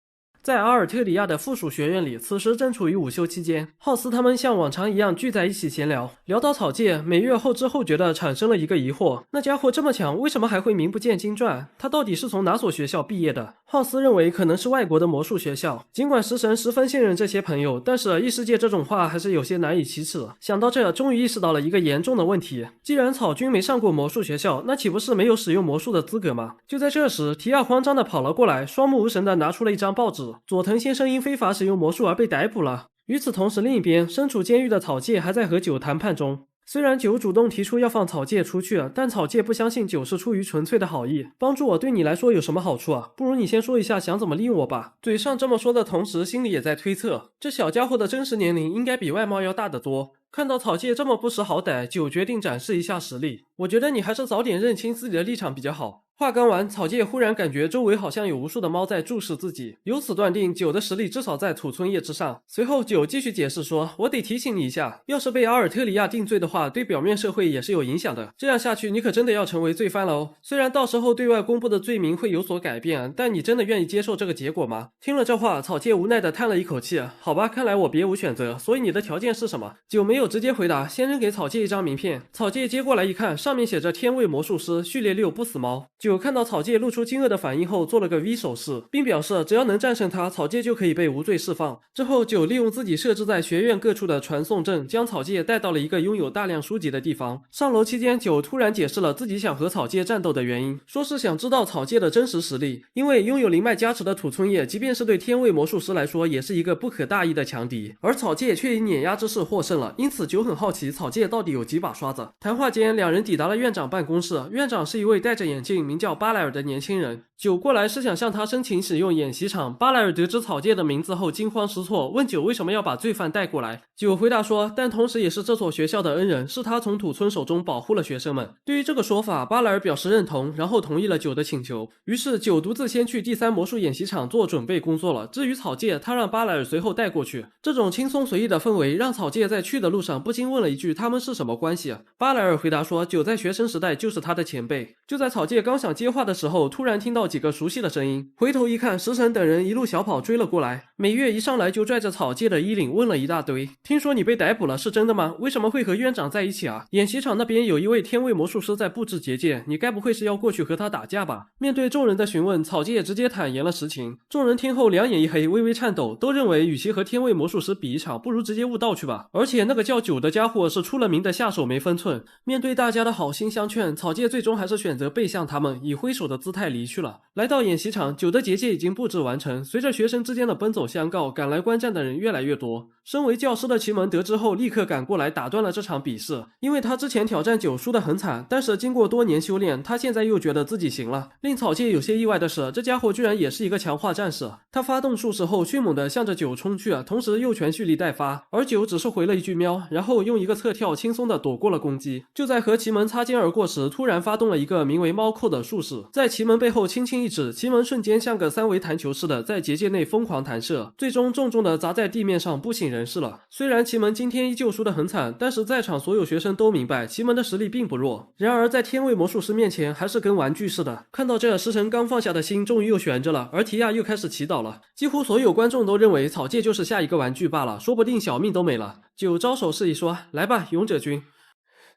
在阿尔特里亚的附属学院里，此时正处于午休期间，浩斯他们像往常一样聚在一起闲聊，聊到草芥，每月后知后觉的产生了一个疑惑，那家伙这么强，为什么还会名不见经传？他到底是从哪所学校毕业的？浩斯认为可能是外国的魔术学校，尽管食神十分信任这些朋友，但是异世界这种话还是有些难以启齿。想到这，终于意识到了一个严重的问题，既然草君没上过魔术学校，那岂不是没有使用魔术的资格吗？就在这时，提亚慌张地跑了过来，双目无神地拿出了一张报纸，佐藤先生因非法使用魔术而被逮捕了。与此同时，另一边身处监狱的草芥还在和九谈判中。虽然九主动提出要放草芥出去，但草芥不相信九是出于纯粹的好意，帮助我对你来说有什么好处啊？不如你先说一下想怎么利用我吧。嘴上这么说的同时，心里也在推测，这小家伙的真实年龄应该比外貌要大得多。看到草芥这么不识好歹，九决定展示一下实力。我觉得你还是早点认清自己的立场比较好。话刚完，草介忽然感觉周围好像有无数的猫在注视自己，由此断定九的实力至少在土村叶之上。随后九继续解释说，我得提醒你一下，要是被阿尔特里亚定罪的话，对表面社会也是有影响的，这样下去你可真的要成为罪犯了哦。虽然到时候对外公布的罪名会有所改变，但你真的愿意接受这个结果吗？听了这话，草介无奈地叹了一口气，好吧，看来我别无选择，所以你的条件是什么？九没有直接回答，先扔给草介一张名片。草介接过来一看，上面写着天位魔术师序列6不死猫。九看到草介露出惊愕的反应后，做了个 V 手势，并表示只要能战胜他，草介就可以被无罪释放。之后，九利用自己设置在学院各处的传送阵，将草介带到了一个拥有大量书籍的地方。上楼期间，九突然解释了自己想和草介战斗的原因，说是想知道草介的真实实力。因为拥有灵脉加持的土村叶，即便是对天位魔术师来说，也是一个不可大意的强敌，而草介却以碾压之势获胜了。因此，九很好奇草介到底有几把刷子。谈话间，两人抵达了院长办公室，院长是一位戴着眼镜、名叫巴莱尔的年轻人。九过来是想向他申请使用演习场。巴莱尔得知草介的名字后惊慌失措，问九为什么要把罪犯带过来。九回答说，但同时也是这所学校的恩人，是他从土村手中保护了学生们。对于这个说法，巴莱尔表示认同，然后同意了九的请求。于是九独自先去第3魔术演习场做准备工作了。至于草介，他让巴莱尔随后带过去。这种轻松随意的氛围让草介在去的路上不禁问了一句，他们是什么关系？巴莱尔回答说，九在学生时代就是他的前辈。就在草介刚想接话的时候，突然听到几个熟悉的声音，回头一看，食神等人一路小跑追了过来。美月一上来就拽着草介的衣领问了一大堆，听说你被逮捕了，是真的吗？为什么会和院长在一起啊？演习场那边有一位天位魔术师在布置结界，你该不会是要过去和他打架吧？面对众人的询问，草介直接坦言了实情。众人听后两眼一黑，微微颤抖，都认为与其和天位魔术师比一场，不如直接悟道去吧。而且那个叫九的家伙是出了名的下手没分寸。面对大家的好心相劝，草介最终还是选择背向他们，以挥手的姿态离去了。来到演习场，九的结界已经布置完成。随着学生之间的奔走相告，赶来观战的人越来越多。身为教师的奇门得知后，立刻赶过来打断了这场比试。因为他之前挑战九输得很惨，但是经过多年修炼，他现在又觉得自己行了。令草介有些意外的是，这家伙居然也是一个强化战士。他发动术式后，迅猛地向着九冲去，同时右拳蓄力待发，而九只是回了一句喵，然后用一个侧跳轻松地躲过了攻击。就在和奇门擦肩而过时，突然发动了一个名为猫扣的术式，在奇门背后轻轻一指，奇门瞬间像个3维弹球似的在结界内疯狂弹射，最终重重地砸在地面上，不省人事了。虽然奇门今天依旧输得很惨，但是在场所有学生都明白奇门的实力并不弱。然而在天位魔术师面前，还是跟玩具似的。看到这，食神刚放下的心终于又悬着了，而提亚又开始祈祷了。几乎所有观众都认为草介就是下一个玩具罢了，说不定小命都没了。九招手示意说，来吧，勇者君。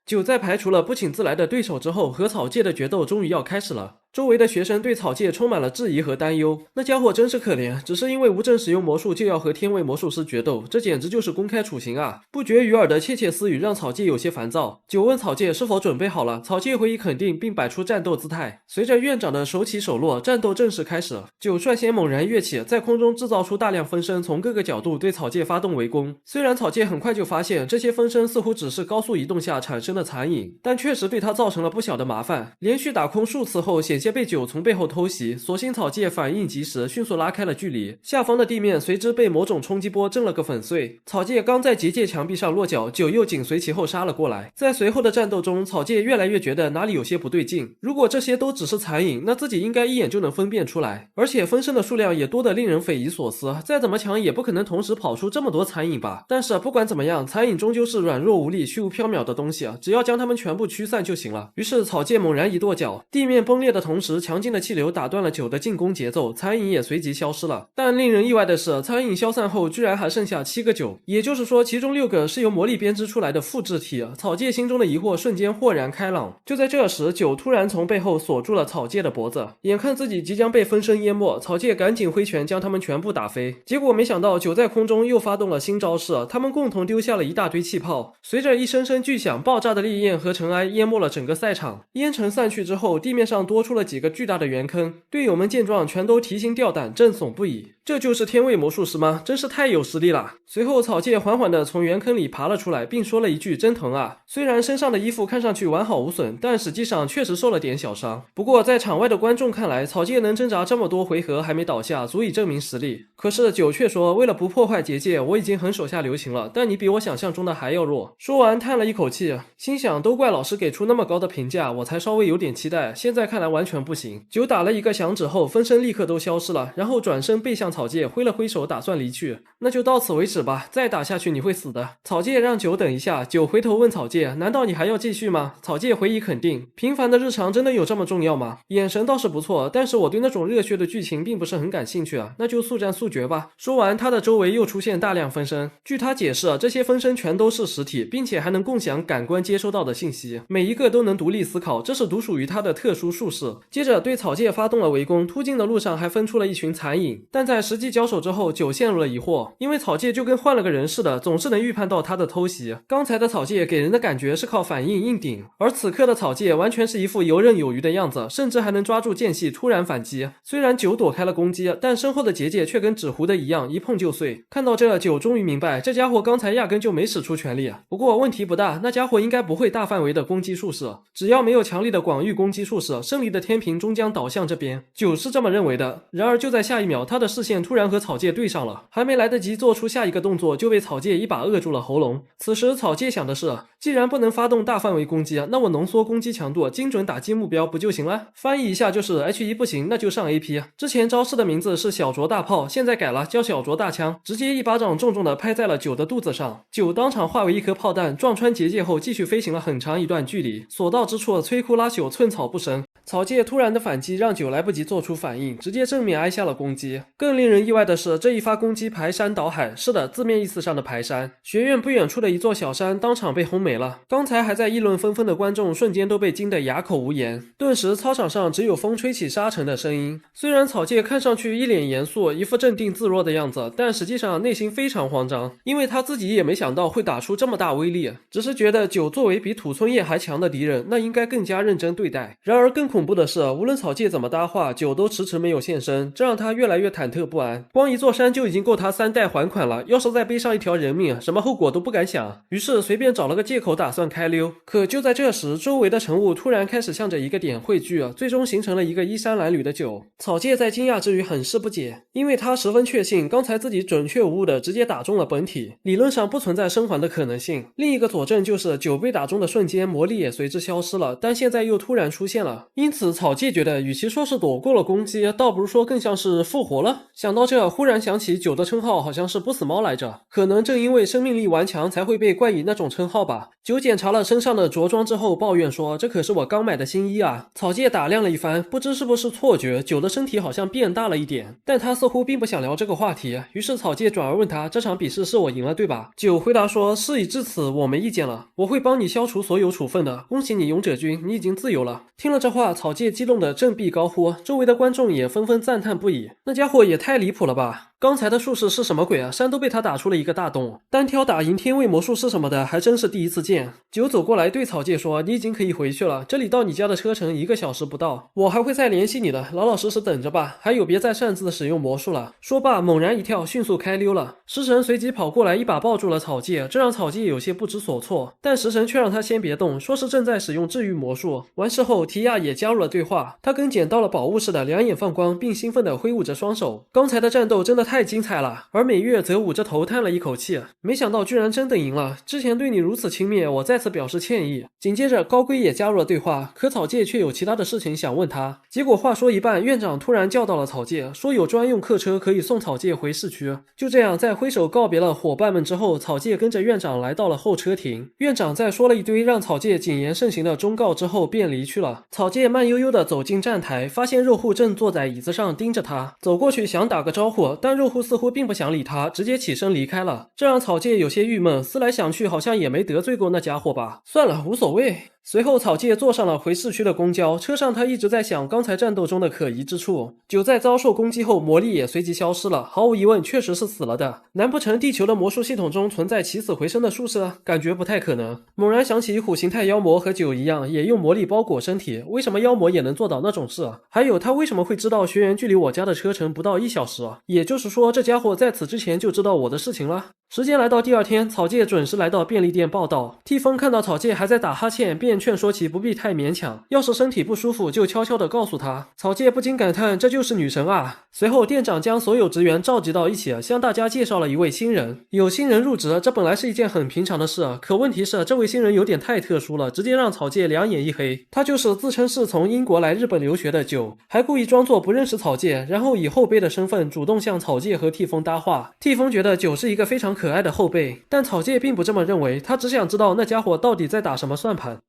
九在排除了不请自来的对手之后，和草介的决斗终于要开始了。周围的学生对草介充满了质疑和担忧，那家伙真是可怜，只是因为无证使用魔术就要和天位魔术师决斗，这简直就是公开处刑啊！不绝于耳的窃窃私语让草介有些烦躁。九问草介是否准备好了，草介回以肯定，并摆出战斗姿态。随着院长的手起手落，战斗正式开始。九率先猛然跃起，在空中制造出大量分身，从各个角度对草介发动围攻。虽然草介很快就发现这些分身似乎只是高速移动下产生的残影，但确实对他造成了不小的麻烦。连续打空数次后，险些被九从背后偷袭，所幸草介反应及时，迅速拉开了距离。下方的地面随之被某种冲击波震了个粉碎。草介刚在结界墙壁上落脚，九又紧随其后杀了过来。在随后的战斗中，草介越来越觉得哪里有些不对劲。如果这些都只是残影，那自己应该一眼就能分辨出来。而且分身的数量也多得令人匪夷所思，再怎么强也不可能同时跑出这么多残影吧。但是不管怎么样，残影终究是软弱无力、虚无缥缈的东西，只要将它们全部驱散就行了。于是草介猛然一跺脚，地面崩裂的同时，强劲的气流打断了九的进攻节奏，残影也随即消失了。但令人意外的是，残影消散后居然还剩下7个九，也就是说其中6个是由魔力编织出来的复制体。草介心中的疑惑瞬间豁然开朗。就在这时，九突然从背后锁住了草介的脖子，眼看自己即将被分身淹没，草介赶紧挥拳将他们全部打飞。结果没想到九在空中又发动了新招式，他们共同丢下了一大堆气泡，随着一声声巨响，爆炸的烈焰和尘埃淹没了整个赛场。烟尘散去之后，地面上多出了几个巨大的圆坑，队友们见状全都提心吊胆，震悚不已。这就是天位魔术师吗？真是太有实力了。随后草芥缓缓地从圆坑里爬了出来，并说了一句真疼啊。虽然身上的衣服看上去完好无损，但实际上确实受了点小伤。不过在场外的观众看来，草芥能挣扎这么多回合还没倒下，足以证明实力。可是九却说，为了不破坏结界，我已经很手下留情了，但你比我想象中的还要弱。说完叹了一口气，心想都怪老师给出那么高的评价，我才稍微有点期待，现在看来完全不行。九打了一个响指后，分身立刻都消失了，然后转身背向草芥，挥了挥手打算离去。那就到此为止吧，再打下去你会死的。草芥让九等一下，九回头问草芥，难道你还要继续吗？草芥回以肯定。平凡的日常真的有这么重要吗？眼神倒是不错，但是我对那种热血的剧情并不是很感兴趣啊，那就速战速决吧。说完，他的周围又出现大量分身。据他解释，这些分身全都是实体，并且还能共享感官接收到的信息，每一个都能独立思考，这是独属于他的特殊术式。接着对草芥发动了围攻，突进的路上还分出了一群残影，但在实际交手之后，九陷入了疑惑，因为草芥就跟换了个人似的，总是能预判到他的偷袭。刚才的草芥给人的感觉是靠反应硬顶，而此刻的草芥完全是一副游刃有余的样子，甚至还能抓住间隙突然反击。虽然九躲开了攻击，但身后的结界却跟纸糊的一样，一碰就碎。看到这，九终于明白这家伙刚才压根就没使出全力。不过问题不大，那家伙应该不会大范围的攻击术士，只要没有强力的广域攻击术士，胜利的天平终将倒向这边。九是这么认为的。然而就在下一秒，他的视线突然和草芥对上了，还没来得及做出下一个动作，就被草芥一把扼住了喉咙。此时草芥想的是，既然不能发动大范围攻击，那我浓缩攻击强度，精准打击目标不就行了？翻译一下就是 H1 不行，那就上 AP。之前招式的名字是小卓大炮，现在改了，叫小卓大枪，直接一巴掌重重的拍在了九的肚子上。九当场化为一颗炮弹，撞穿结界后继续飞行了很长一段距离，所到之处摧枯拉朽，寸草不生。草芥突然的反击让九来不及做出反应，直接正面挨下了攻击。更令人意外的是，这一发攻击排山倒海，是的，字面意思上的排山。学院不远处的一座小山当场被轰没了，刚才还在议论纷纷的观众瞬间都被惊得哑口无言。顿时操场上只有风吹起沙尘的声音。虽然草芥看上去一脸严肃，一副镇定自若的样子，但实际上内心非常慌张，因为他自己也没想到会打出这么大威力，只是觉得九作为比土村叶还强的敌人，那应该更加认真对待。然而更恐怖的是，无论草芥怎么搭话，九都迟迟没有现身，这让他越来越忐忑不安。光一座山就已经够他3代还款了，要是再背上一条人命，什么后果都不敢想。于是随便找了个借口打算开溜。可就在这时，周围的晨雾突然开始向着一个点汇聚，最终形成了一个衣衫褴褛的九。草芥在惊讶之余很是不解，因为他十分确信刚才自己准确无误的直接打中了本体，理论上不存在生还的可能性。另一个佐证就是九被打中的瞬间魔力也随之消失了，但现在又突然出现了。因此草芥觉得与其说是躲过了攻击，倒不如说更像是复活了。想到这，忽然想起九的称号好像是不死猫来着，可能正因为生命力顽强才会被冠以那种称号吧。九检查了身上的着装之后抱怨说，这可是我刚买的新衣啊。草芥打量了一番，不知是不是错觉，九的身体好像变大了一点，但他似乎并不想聊这个话题。于是草芥转而问他，这场比试是我赢了对吧？九回答说，事已至此我没意见了，我会帮你消除所有处分的，恭喜你勇者君，你已经自由了。听了这话，草芥激动的振臂高呼，周围的观众也纷纷赞叹不已，那家伙也太离谱了吧。刚才的术士是什么鬼啊？山都被他打出了一个大洞，单挑打赢天位魔术师什么的还真是第一次见。九走过来对草芥说，你已经可以回去了，这里到你家的车程1个小时不到，我还会再联系你的，老老实实等着吧，还有别再擅自使用魔术了。说罢猛然一跳，迅速开溜了。食神随即跑过来一把抱住了草芥，这让草芥有些不知所措，但食神却让他先别动，说是正在使用治愈魔术。完事后提亚也加入了对话，他跟捡到了宝物似的两眼放光，并兴奋地挥舞着双手。刚才的战斗真的太精彩了。而美月则捂着头叹了一口气，没想到居然真的赢了，之前对你如此轻蔑，我再次表示歉意。紧接着高龟也加入了对话，可草芥却有其他的事情想问他。结果话说一半，院长突然叫到了草芥，说有专用客车可以送草芥回市区。就这样在挥手告别了伙伴们之后，草芥跟着院长来到了候车亭。院长在说了一堆让草芥谨言慎行的忠告之后便离去了。草芥慢悠悠地走进站台，发现肉户正坐在椅子上盯着他，走过去想打个招呼，但肉户似乎并不想理他，直接起身离开了。这让草芥有些郁闷，思来想去好像也没得罪过那家伙吧，算了，无所谓。随后，草芥坐上了回市区的公交，车上他一直在想刚才战斗中的可疑之处。九在遭受攻击后，魔力也随即消失了，毫无疑问，确实是死了的。难不成地球的魔术系统中存在起死回生的术士？感觉不太可能。猛然想起虎形态妖魔和九一样，也用魔力包裹身体，为什么妖魔也能做到那种事？还有，他为什么会知道学员距离我家的车程不到1小时？也就是说，这家伙在此之前就知道我的事情了。时间来到第二天，草芥准时来到便利店报道。替风看到草芥还在打哈欠，便劝说其不必太勉强，要是身体不舒服就悄悄地告诉他。草芥不禁感叹，这就是女神啊！随后店长将所有职员召集到一起，向大家介绍了一位新人。有新人入职，这本来是一件很平常的事，可问题是这位新人有点太特殊了，直接让草芥两眼一黑。他就是自称是从英国来日本留学的九，还故意装作不认识草芥，然后以后辈的身份主动向草芥和替风搭话。替风觉得九是一个非常可爱的后辈，但草芥并不这么认为，他只想知道那家伙到底在打什么算盘。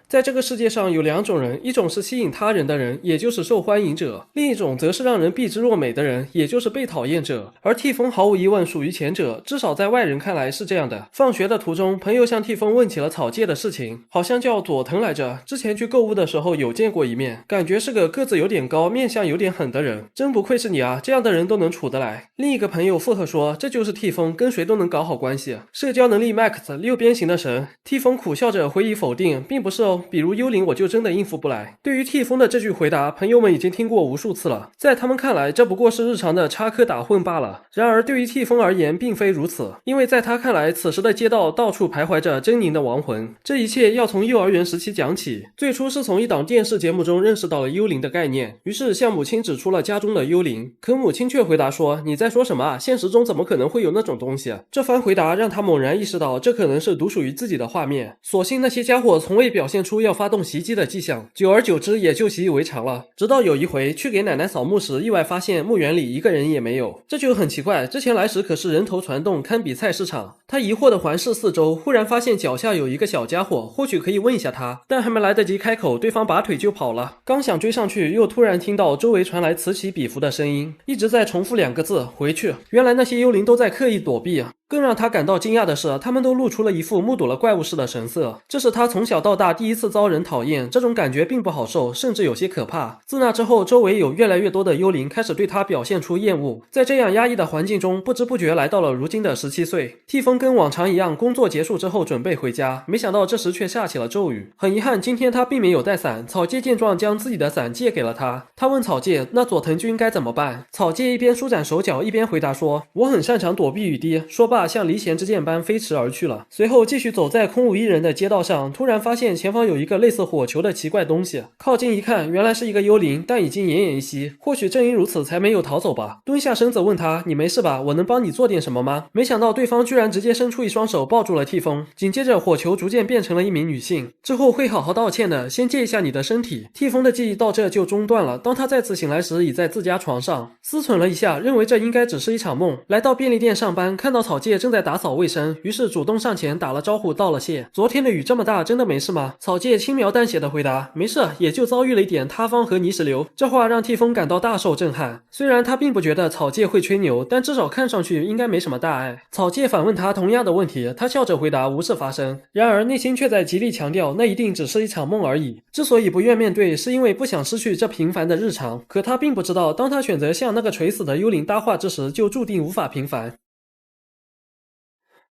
在这个世界上有2种人，一种是吸引他人的人，也就是受欢迎者；另一种则是让人避之若美的人，也就是被讨厌者。而替风毫无疑问属于前者，至少在外人看来是这样的。放学的途中，朋友向替风问起了草芥的事情，好像叫佐藤来着，之前去购物的时候有见过一面，感觉是个个子有点高、面相有点狠的人，真不愧是你啊，这样的人都能处得来。另一个朋友附和说，这就是替风，跟谁都能搞好关系，社交能力 max 六边形的神。替风苦笑着回以否定，并不是哦。比如幽灵我就真的应付不来。对于替风的这句回答，朋友们已经听过无数次了，在他们看来这不过是日常的插科打诨罢了。然而对于替风而言并非如此，因为在他看来，此时的街道到处徘徊着狰狞的亡魂。这一切要从幼儿园时期讲起，最初是从一档电视节目中认识到了幽灵的概念，于是向母亲指出了家中的幽灵，可母亲却回答说，你在说什么啊？现实中怎么可能会有那种东西？这番回答让他猛然意识到，这可能是独属于自己的画面。所幸那些家伙从未表现出要发动袭击的迹象，久而久之也就习以为常了。直到有一回去给奶奶扫墓时，意外发现墓园里一个人也没有，这就很奇怪，之前来时可是人头攒动，堪比菜市场。他疑惑地环视四周，忽然发现脚下有一个小家伙，或许可以问一下他，但还没来得及开口，对方拔腿就跑了。刚想追上去，又突然听到周围传来此起彼伏的声音，一直在重复2个字，回去。原来那些幽灵都在刻意躲避啊。更让他感到惊讶的是，他们都露出了一副目睹了怪物似的神色。这是他从小到大第一次遭人讨厌，这种感觉并不好受，甚至有些可怕。自那之后，周围有越来越多的幽灵开始对他表现出厌恶。在这样压抑的环境中，不知不觉来到了如今的17岁。替风跟往常一样，工作结束之后准备回家，没想到这时却下起了骤雨。很遗憾，今天他并没有带伞。草芥见状，将自己的伞借给了他。他问草芥，那佐藤君该怎么办？草芥一边舒展手脚，一边回答说，我很擅长躲避雨滴。说罢，像离弦之箭般飞驰而去了。随后继续走在空无一人的街道上，突然发现前方有一个类似火球的奇怪东西。靠近一看，原来是一个幽灵，但已经奄奄一息。或许正因如此，才没有逃走吧。蹲下身子问他，你没事吧？我能帮你做点什么吗？没想到对方居然直接伸出一双手抱住了替风。紧接着火球逐渐变成了一名女性，之后会好好道歉的，先借一下你的身体。替风的记忆到这就中断了。当他再次醒来时，已在自家床上。思忖了一下，认为这应该只是一场梦。来到便利店上班，看到草芥正在打扫卫生，于是主动上前打了招呼，道了谢。昨天的雨这么大，真的没事吗？草芥轻描淡写的回答，没事，也就遭遇了一点塌方和泥石流。这话让替风感到大受震撼。虽然他并不觉得草芥会吹牛，但至少看上去应该没什么大碍。草芥反问他同样的问题，他笑着回答无事发生，然而内心却在极力强调那一定只是一场梦而已。之所以不愿面对，是因为不想失去这平凡的日常。可他并不知道，当他选择向那个垂死的幽灵搭话之时，就注定无法平凡。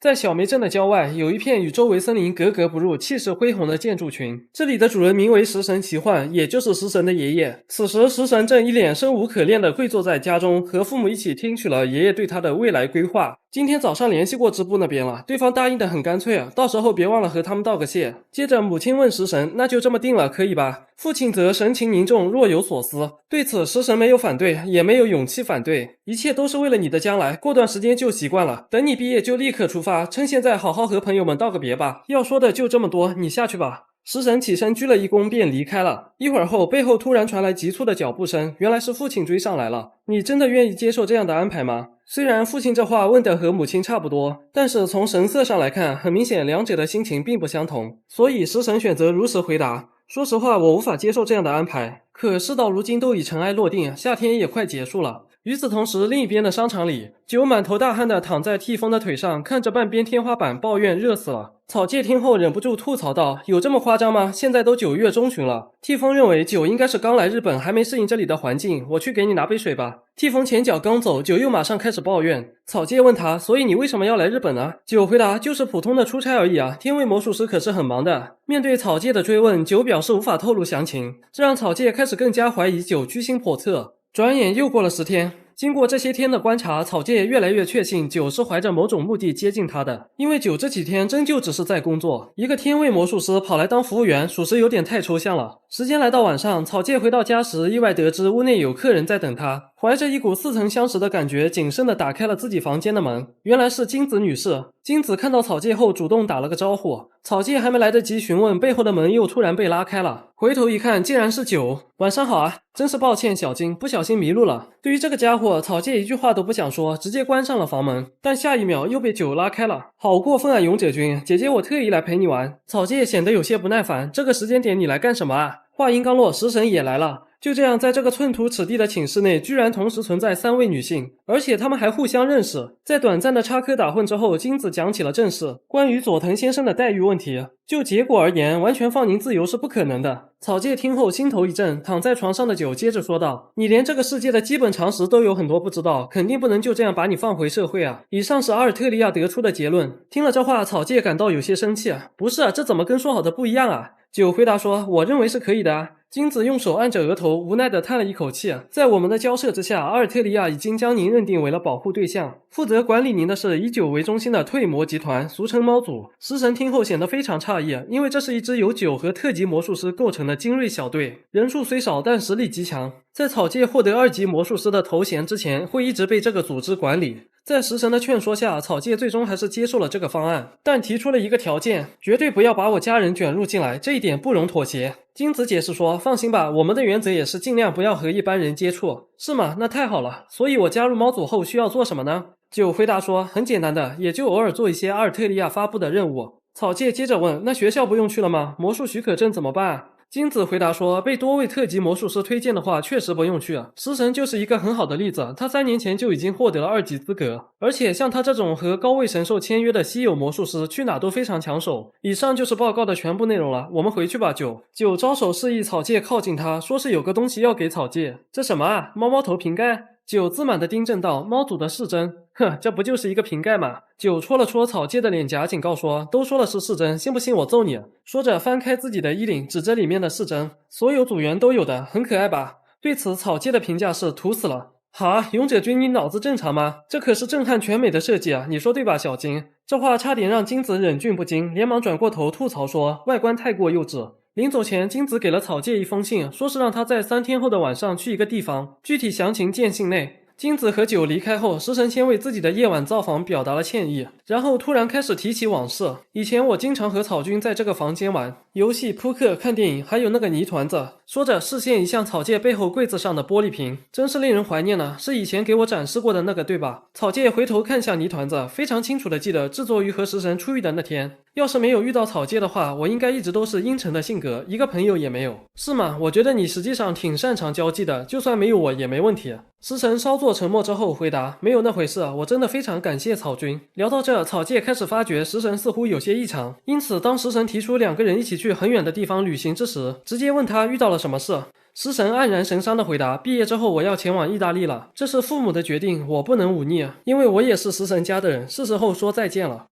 在小梅镇的郊外，有一片与周围森林格格不入、气势恢宏的建筑群。这里的主人名为食神奇幻，也就是食神的爷爷。此时，食神正一脸生无可恋地跪坐在家中，和父母一起听取了爷爷对他的未来规划。今天早上联系过支部那边了，对方答应得很干脆啊，到时候别忘了和他们道个谢。接着母亲问食神，那就这么定了，可以吧？父亲则神情凝重，若有所思。对此，食神没有反对，也没有勇气反对，一切都是为了你的将来，过段时间就习惯了。等你毕业就立刻出发，趁现在好好和朋友们道个别吧。要说的就这么多，你下去吧。食神起身鞠了一躬便离开了。一会儿后，背后突然传来急促的脚步声，原来是父亲追上来了。你真的愿意接受这样的安排吗？虽然父亲这话问得和母亲差不多，但是从神色上来看，很明显两者的心情并不相同，所以食神选择如实回答。说实话，我无法接受这样的安排，可事到如今都已尘埃落定，夏天也快结束了。与此同时，另一边的商场里，九满头大汗的躺在替风的腿上，看着半边天花板，抱怨热死了。草芥听后忍不住吐槽道：“有这么夸张吗？现在都9月中旬了。”替风认为九应该是刚来日本，还没适应这里的环境。我去给你拿杯水吧。替风前脚刚走，九又马上开始抱怨。草芥问他：“所以你为什么要来日本呢？”九回答：“就是普通的出差而已啊。天位魔术师可是很忙的。”面对草芥的追问，九表示无法透露详情，这让草芥开始更加怀疑九居心叵测。转眼又过了10天。经过这些天的观察，草芥越来越确信九是怀着某种目的接近他的，因为九这几天真就只是在工作。一个天位魔术师跑来当服务员，属实有点太抽象了。时间来到晚上，草芥回到家时，意外得知屋内有客人在等他，怀着一股似曾相识的感觉，谨慎地打开了自己房间的门。原来是金子女士。金子看到草芥后主动打了个招呼，草芥还没来得及询问，背后的门又突然被拉开了。回头一看，竟然是九。晚上好啊，真是抱歉小金，不小心迷路了。对于这个家伙，草芥一句话都不想说，直接关上了房门。但下一秒又被九拉开了。好过分啊，勇者君，姐姐我特意来陪你玩。草芥显得有些不耐烦，这个时间点你来干什么啊？话音刚落，食神也来了。就这样，在这个寸土尺地的寝室内，居然同时存在3位女性，而且她们还互相认识。在短暂的插科打诨之后，金子讲起了正事，关于佐藤先生的待遇问题。就结果而言，完全放您自由是不可能的。草芥听后心头一震，躺在床上的九接着说道：“你连这个世界的基本常识都有很多不知道，肯定不能就这样把你放回社会啊！”以上是阿尔特利亚得出的结论。听了这话，草芥感到有些生气啊，不是啊，这怎么跟说好的不一样啊？九回答说：“我认为是可以的啊。”金子用手按着额头，无奈地叹了一口气。在我们的交涉之下，阿尔特利亚已经将您认定为了保护对象，负责管理您的是以九为中心的退魔集团，俗称猫组。食神听后显得非常诧异，因为这是一支由九和特级魔术师构成的精锐小队，人数虽少，但实力极强。在草芥获得2级魔术师的头衔之前，会一直被这个组织管理。在食神的劝说下，草芥最终还是接受了这个方案，但提出了一个条件，绝对不要把我家人卷入进来，这一点不容妥协。金子解释说：“放心吧，我们的原则也是尽量不要和一般人接触。”是吗？那太好了。所以我加入猫组后需要做什么呢？九回答说：“很简单的，也就偶尔做一些阿尔特利亚发布的任务。”草芥接着问：“那学校不用去了吗？魔术许可证怎么办啊？”金子回答说：“被多位特级魔术师推荐的话，确实不用去。食神就是一个很好的例子，他3年前就已经获得了2级资格，而且像他这种和高位神兽签约的稀有魔术师，去哪都非常抢手。”以上就是报告的全部内容了，我们回去吧。九招手示意草芥靠近他，说是有个东西要给草芥。这什么啊？猫猫头瓶盖？九自满的订正道：“猫组的试针。”哼，这不就是一个瓶盖吗？九戳了戳草芥的脸颊，警告说：“都说了是试针，信不信我揍你？”说着翻开自己的衣领，指着里面的试针，所有组员都有的，很可爱吧？对此，草芥的评价是：土死了。好啊，勇者君，你脑子正常吗？这可是震撼全美的设计啊，你说对吧，小金？这话差点让金子忍俊不禁，连忙转过头吐槽说：“外观太过幼稚。”临走前，金子给了草芥一封信，说是让他在3天后的晚上去一个地方，具体详情见信内。金子和九离开后，食神先为自己的夜晚造访表达了歉意，然后突然开始提起往事。以前我经常和草君在这个房间玩游戏、扑克、看电影，还有那个泥团子。说着，视线移向草芥背后柜子上的玻璃瓶，真是令人怀念呢。是以前给我展示过的那个，对吧？草芥回头看向泥团子，非常清楚地记得制作于和食神出狱的那天。要是没有遇到草芥的话，我应该一直都是阴沉的性格，一个朋友也没有。是吗？我觉得你实际上挺擅长交际的，就算没有我也没问题。食神稍作沉默之后回答：“没有那回事，我真的非常感谢草君。”聊到这，草芥开始发觉食神似乎有些异常，因此当食神提出2个人一起去很远的地方旅行之时，直接问他遇到了什么事。食神黯然神伤的回答：“毕业之后我要前往意大利了，这是父母的决定，我不能忤逆，因为我也是食神家的人，是时候说再见了。”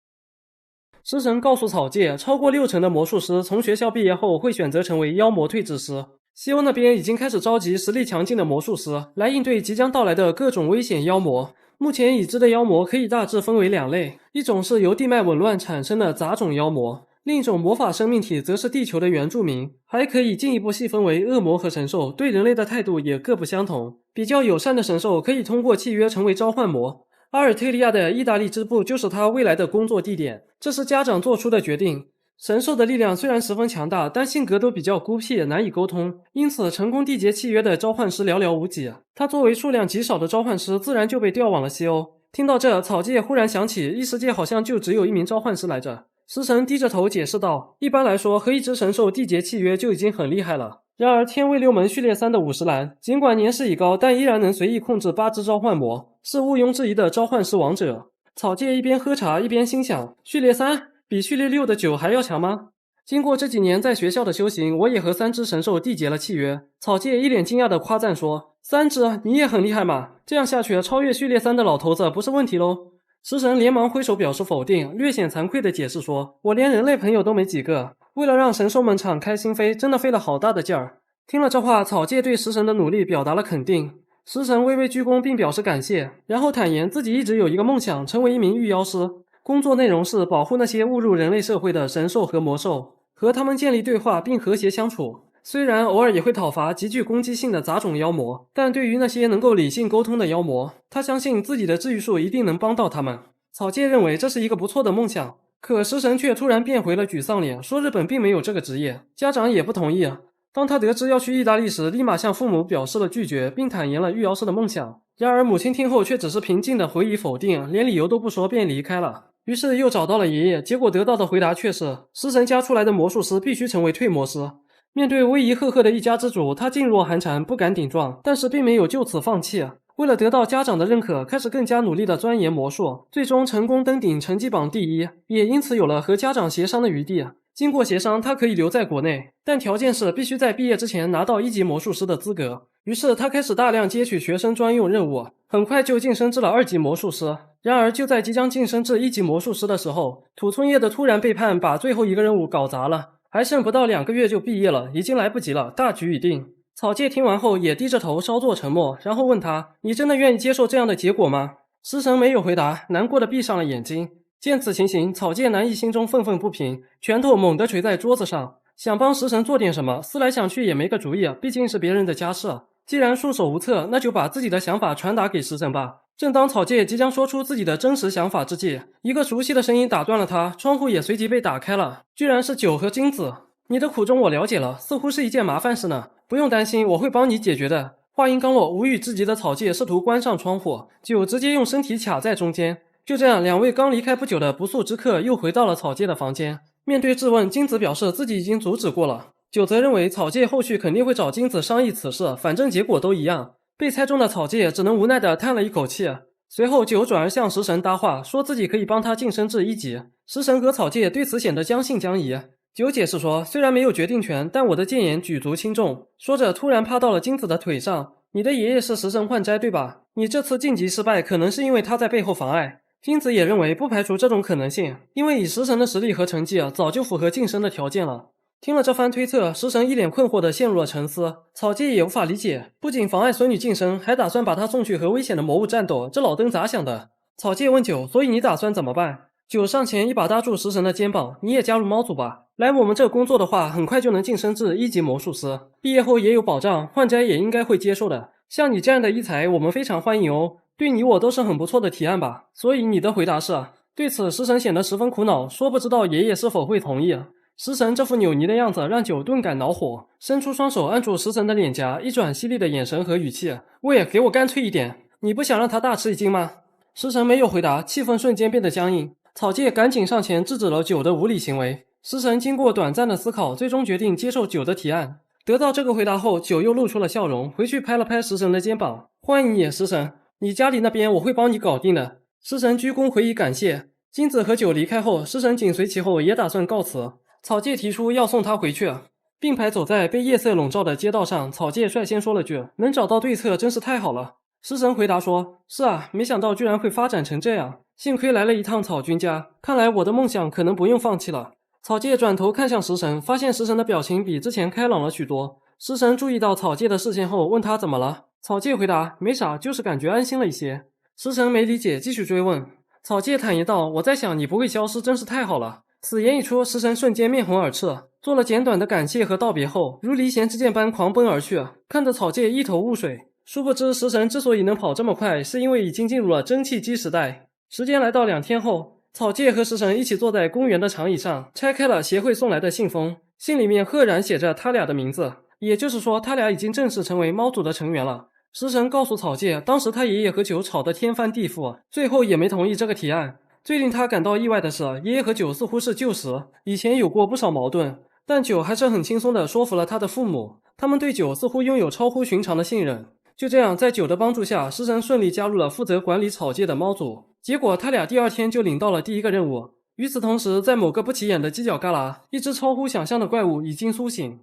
食神告诉草芥，超过60%的魔术师从学校毕业后会选择成为妖魔退治师。西欧那边已经开始召集实力强劲的魔术师来应对即将到来的各种危险妖魔。目前已知的妖魔可以大致分为2类，一种是由地脉紊乱产生的杂种妖魔，另一种魔法生命体则是地球的原住民。还可以进一步细分为恶魔和神兽，对人类的态度也各不相同。比较友善的神兽可以通过契约成为召唤魔。阿尔特利亚的意大利支部就是他未来的工作地点，这是家长做出的决定。神兽的力量虽然十分强大，但性格都比较孤僻，难以沟通，因此成功缔结契约的召唤师寥寥无几。他作为数量极少的召唤师，自然就被调往了西欧。听到这，草芥忽然想起，异世界好像就只有1名召唤师来着。食神低着头解释道：“一般来说，和一只神兽缔结契约就已经很厉害了。然而天位六门序列3的50蓝，尽管年事已高，但依然能随意控制8只召唤魔，是毋庸置疑的召唤师王者。草芥一边喝茶一边心想，序列3比序列6的9还要强吗？经过这几年在学校的修行，我也和3只神兽缔结了契约。草芥一脸惊讶地夸赞说：“3只，你也很厉害嘛！这样下去，超越序列3的老头子不是问题喽。”食神连忙挥手表示否定，略显惭愧地解释说：“我连人类朋友都没几个，为了让神兽们敞开心扉，真的费了好大的劲儿。”听了这话，草芥对食神的努力表达了肯定。食神微微鞠躬并表示感谢，然后坦言自己一直有一个梦想，成为一名御妖师，工作内容是保护那些误入人类社会的神兽和魔兽，和他们建立对话并和谐相处。虽然偶尔也会讨伐极具攻击性的杂种妖魔，但对于那些能够理性沟通的妖魔，他相信自己的治愈术一定能帮到他们。草芥认为这是一个不错的梦想，可食神却突然变回了沮丧脸，说日本并没有这个职业，家长也不同意。当他得知要去意大利时，立马向父母表示了拒绝，并坦言了御妖师的梦想。然而母亲听后却只是平静地回以否定，连理由都不说便离开了。于是又找到了爷爷，结果得到的回答却是食神家出来的魔术师必须成为退魔师。面对威仪赫赫的一家之主，他噤若寒蝉，不敢顶撞，但是并没有就此放弃。为了得到家长的认可，开始更加努力地钻研魔术，最终成功登顶成绩榜第1，也因此有了和家长协商的余地。经过协商，他可以留在国内，但条件是必须在毕业之前拿到1级魔术师的资格。于是他开始大量接取学生专用任务，很快就晋升至了2级魔术师。然而就在即将晋升至1级魔术师的时候，土村叶的突然背叛把最后一个任务搞砸了，还剩不到2个月就毕业了，已经来不及了，大局已定。草芥听完后也低着头稍作沉默，然后问他：“你真的愿意接受这样的结果吗？”食神没有回答，难过的闭上了眼睛。见此情形，草芥难抑心中愤愤不平，拳头猛地捶在桌子上，想帮食神做点什么，思来想去也没个主意，毕竟是别人的家事。既然束手无策，那就把自己的想法传达给食神吧。正当草芥即将说出自己的真实想法之际，一个熟悉的声音打断了他，窗户也随即被打开了，居然是酒和金子。你的苦衷我了解了，似乎是一件麻烦事呢。不用担心，我会帮你解决的。话音刚落，无语至极的草芥试图关上窗户，酒直接用身体卡在中间。就这样，2位刚离开不久的不速之客又回到了草芥的房间。面对质问，金子表示自己已经阻止过了，酒则认为草芥后续肯定会找金子商议此事，反正结果都一样。被猜中的草芥只能无奈地叹了一口气。随后酒转而向食神搭话，说自己可以帮他晋升至1级。食神和草芥对此显得将信将疑。酒解释说，虽然没有决定权，但我的谏言举足轻重。说着突然趴到了金子的腿上。你的爷爷是食神幻斋对吧？你这次晋级失败可能是因为他在背后妨碍。金子也认为不排除这种可能性，因为以食神的实力和成绩早就符合晋升的条件了。听了这番推测，食神一脸困惑地陷入了沉思。草芥也无法理解，不仅妨碍孙女晋升，还打算把她送去和危险的魔物战斗，这老登咋想的？草芥问酒，所以你打算怎么办？酒上前一把搭住食神的肩膀，你也加入猫组吧。来我们这工作的话，很快就能晋升至1级魔术师，毕业后也有保障，幻斋也应该会接受的。像你这样的医才，我们非常欢迎哦。对你我都是很不错的提案吧，所以你的回答是？对此食神显得十分苦恼，说不知道爷爷是否会同意。食神这副扭捏的样子让酒顿感恼火，伸出双手按住食神的脸颊，一转犀利的眼神和语气：喂，给我干脆一点，你不想让他大吃一惊吗？食神没有回答，气氛瞬间变得僵硬。草芥赶紧上前制止了酒的无理行为。食神经过短暂的思考，最终决定接受酒的提案。得到这个回答后，酒又露出了笑容，回去拍了拍食神的肩膀：欢迎你，食神，你家里那边我会帮你搞定的。食神鞠躬回以感谢。金子和酒离开后，食神紧随其后，也打算告辞。草芥提出要送他回去，并排走在被夜色笼罩的街道上。草芥率先说了句：能找到对策真是太好了。食神回答说：是啊，没想到居然会发展成这样，幸亏来了一趟草君家，看来我的梦想可能不用放弃了。草芥转头看向食神，发现食神的表情比之前开朗了许多。食神注意到草芥的视线后，问他怎么了。草芥回答：没啥，就是感觉安心了一些。食神没理解，继续追问。草芥坦言道：我在想你不会消失真是太好了。此言一出，食神瞬间面红耳赤，做了简短的感谢和道别后，如离弦之箭般狂奔而去，看着草芥一头雾水。殊不知食神之所以能跑这么快，是因为已经进入了蒸汽机时代。时间来到2天后，草芥和食神一起坐在公园的长椅上，拆开了协会送来的信封，信里面赫然写着他俩的名字，也就是说他俩已经正式成为猫组的成员了。食神告诉草芥，当时他爷爷和酒吵得天翻地覆，最后也没同意这个提案。最令他感到意外的是，爷爷和酒似乎是旧识，以前有过不少矛盾，但酒还是很轻松地说服了他的父母。他们对酒似乎拥有超乎寻常的信任。就这样，在酒的帮助下，食神顺利加入了负责管理草芥的猫族。结果他俩第二天就领到了第一个任务。与此同时，在某个不起眼的犄角旮旯，一只超乎想象的怪物已经苏醒。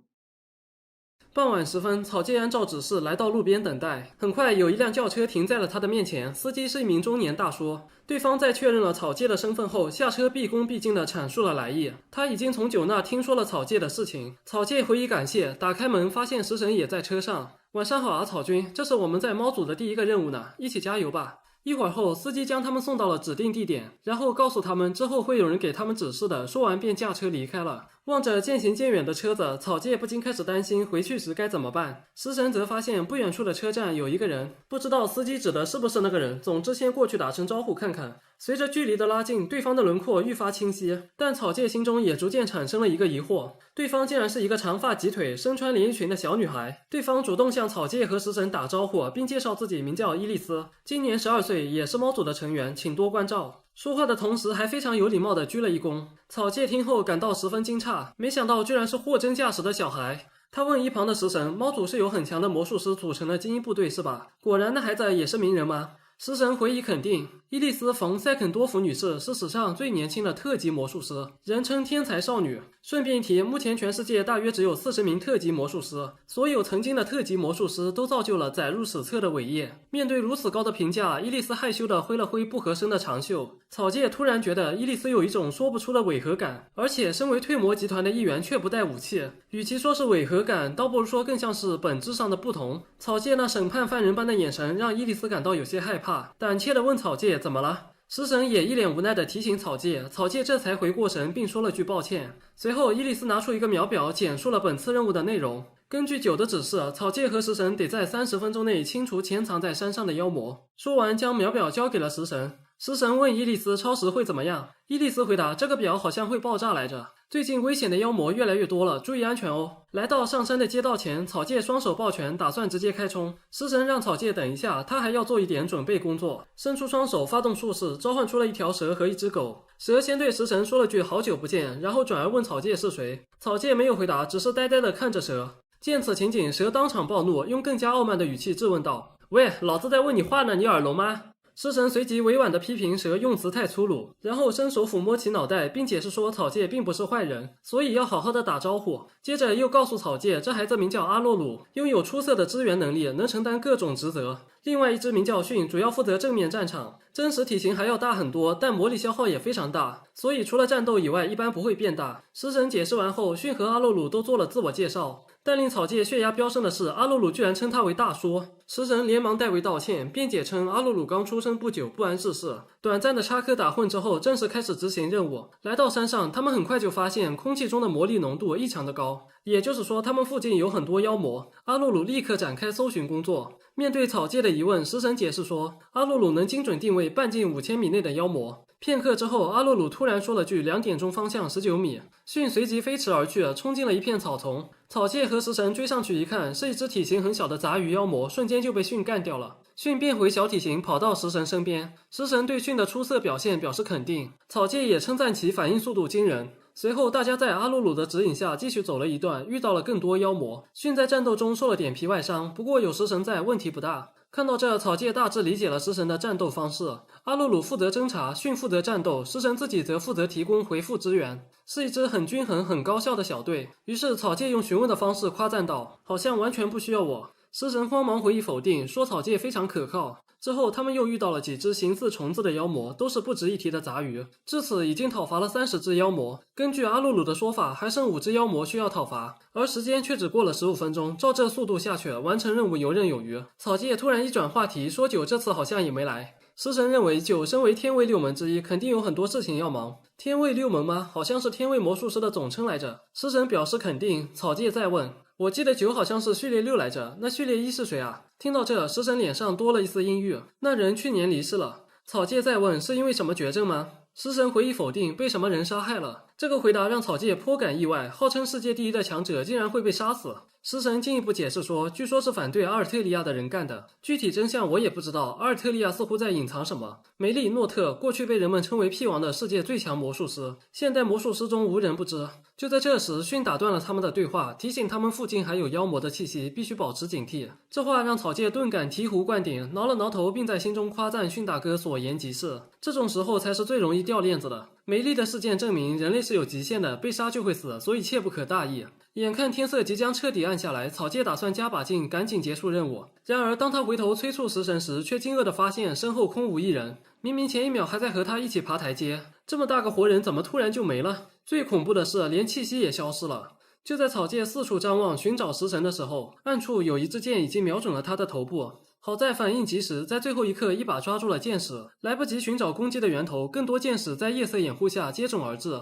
傍晚时分，草芥按照指示来到路边等待。很快，有一辆轿车停在了他的面前，司机是一名中年大叔。对方在确认了草芥的身份后，下车毕恭毕敬地阐述了来意。他已经从酒那听说了草芥的事情。草芥回以感谢，打开门发现食神也在车上。晚上好啊，草君，这是我们在猫组的第一个任务呢，一起加油吧。一会儿后，司机将他们送到了指定地点，然后告诉他们之后会有人给他们指示的。说完便驾车离开了。望着渐行渐远的车子，草芥不禁开始担心回去时该怎么办。食神则发现不远处的车站有一个人，不知道司机指的是不是那个人，总之先过去打声招呼看看。随着距离的拉近，对方的轮廓愈发清晰，但草芥心中也逐渐产生了一个疑惑，对方竟然是一个长发及腿、身穿连衣裙的小女孩。对方主动向草芥和食神打招呼，并介绍自己名叫伊丽丝，今年12岁，也是猫组的成员，请多关照。说话的同时还非常有礼貌地鞠了一躬。草芥听后感到十分惊诧，没想到居然是货真价实的小孩。他问一旁的食神，猫组是由很强的魔术师组成的精英部队是吧？果然那孩子也是名人吗？食神回以肯定。伊丽丝·冯·塞肯多夫女士是史上最年轻的特级魔术师，人称天才少女。顺便一提，目前全世界大约只有40名特级魔术师，所有曾经的特级魔术师都造就了载入史册的伟业。面对如此高的评价，伊丽丝害羞地挥了挥不合身的长袖。草芥突然觉得伊丽丝有一种说不出的违和感，而且身为退魔集团的一员却不带武器，与其说是违和感，倒不如说更像是本质上的不同。草芥那审判犯人般的眼神让伊丽丝感到有些害怕，胆怯地问草芥怎么了。食神也一脸无奈地提醒草芥，草芥这才回过神，并说了句抱歉。随后伊丽丝拿出一个秒表，简述了本次任务的内容。根据酒的指示，草芥和食神得在30分钟内清除潜藏在山上的妖魔。说完将秒表交给了食神。食神问伊丽丝超时会怎么样，伊丽丝回答这个表好像会爆炸来着，最近危险的妖魔越来越多了，注意安全哦。来到上山的街道前，草芥双手抱拳，打算直接开冲。食神让草芥等一下，他还要做一点准备工作。伸出双手发动术式，召唤出了一条蛇和一只狗。蛇先对食神说了句好久不见，然后转而问草芥是谁。草芥没有回答，只是呆呆地看着蛇。见此情景，蛇当场暴怒，用更加傲慢的语气质问道，喂，老子在问你话呢，你耳聋吗？食神随即委婉地批评蛇用词太粗鲁，然后伸手抚摸其脑袋，并解释说草芥并不是坏人，所以要好好的打招呼。接着又告诉草芥，这孩子名叫阿洛鲁，拥有出色的支援能力，能承担各种职责。另外一只名叫迅，主要负责正面战场，真实体型还要大很多，但魔力消耗也非常大，所以除了战斗以外，一般不会变大。食神解释完后，迅和阿洛鲁都做了自我介绍。但令草芥血压飙升的是，阿洛鲁居然称他为大叔。食神连忙代为道歉，辩解称阿洛鲁刚出生不久，不谙世事。短暂的插科打诨之后，正式开始执行任务。来到山上，他们很快就发现空气中的魔力浓度异常的高，也就是说他们附近有很多妖魔。阿洛鲁立刻展开搜寻工作。面对草芥的疑问，食神解释说，阿洛鲁能精准定位半径5000米内的妖魔。片刻之后，阿洛鲁突然说了句2点钟方向19米，迅随即飞驰而去，冲进了一片草丛。草芥和食神追上去一看，是一只体型很小的杂鱼妖魔，瞬间就被迅干掉了。迅变回小体型，跑到食神身边。食神对迅的出色表现表示肯定，草芥也称赞其反应速度惊人。随后大家在阿鲁鲁的指引下继续走了一段，遇到了更多妖魔。迅在战斗中受了点皮外伤，不过有食神在，问题不大。看到这，草芥大致理解了食神的战斗方式。阿鲁鲁负责侦查，迅负责战斗，食神自己则负责提供回复支援，是一支很均衡很高效的小队。于是草芥用询问的方式夸赞道，好像完全不需要我。食神慌忙回以否定，说草芥非常可靠。之后他们又遇到了几只形似虫子的妖魔，都是不值一提的杂鱼。至此已经讨伐了30只妖魔。根据阿鲁鲁的说法，还剩5只妖魔需要讨伐，而时间却只过了15分钟，照这速度下去，完成任务游刃有余。草芥突然一转话题，说九这次好像也没来。食神认为九身为天卫6门之一，肯定有很多事情要忙。天卫6门吗？好像是天卫魔术师的总称来着。食神表示肯定。草芥再问，我记得9好像是序列6来着，那序列1是谁啊？听到这，食神脸上多了一丝阴郁，那人去年离世了。草芥再问，是因为什么绝症吗？食神回忆否定，被什么人杀害了。这个回答让草芥颇感意外，号称世界第一的强者竟然会被杀死。食神进一步解释说，据说是反对阿尔特利亚的人干的，具体真相我也不知道。阿尔特利亚似乎在隐藏什么。梅利诺特过去被人们称为屁王的世界最强魔术师，现代魔术师中无人不知。就在这时，迅打断了他们的对话，提醒他们附近还有妖魔的气息，必须保持警惕。这话让草芥顿感醍醐灌顶，挠了挠头，并在心中夸赞迅大哥所言极是。这种时候才是最容易掉链子的。梅丽的事件证明人类是有极限的，被杀就会死，所以切不可大意。眼看天色即将彻底暗下来，草芥打算加把劲，赶紧结束任务。然而当他回头催促食神时，却惊愕地发现身后空无一人。明明前一秒还在和他一起爬台阶，这么大个活人怎么突然就没了？最恐怖的是，连气息也消失了。就在草芥四处张望寻找食神的时候，暗处有一支箭已经瞄准了他的头部。好在反应及时，在最后一刻一把抓住了箭矢，来不及寻找攻击的源头，更多箭矢在夜色掩护下接踵而至。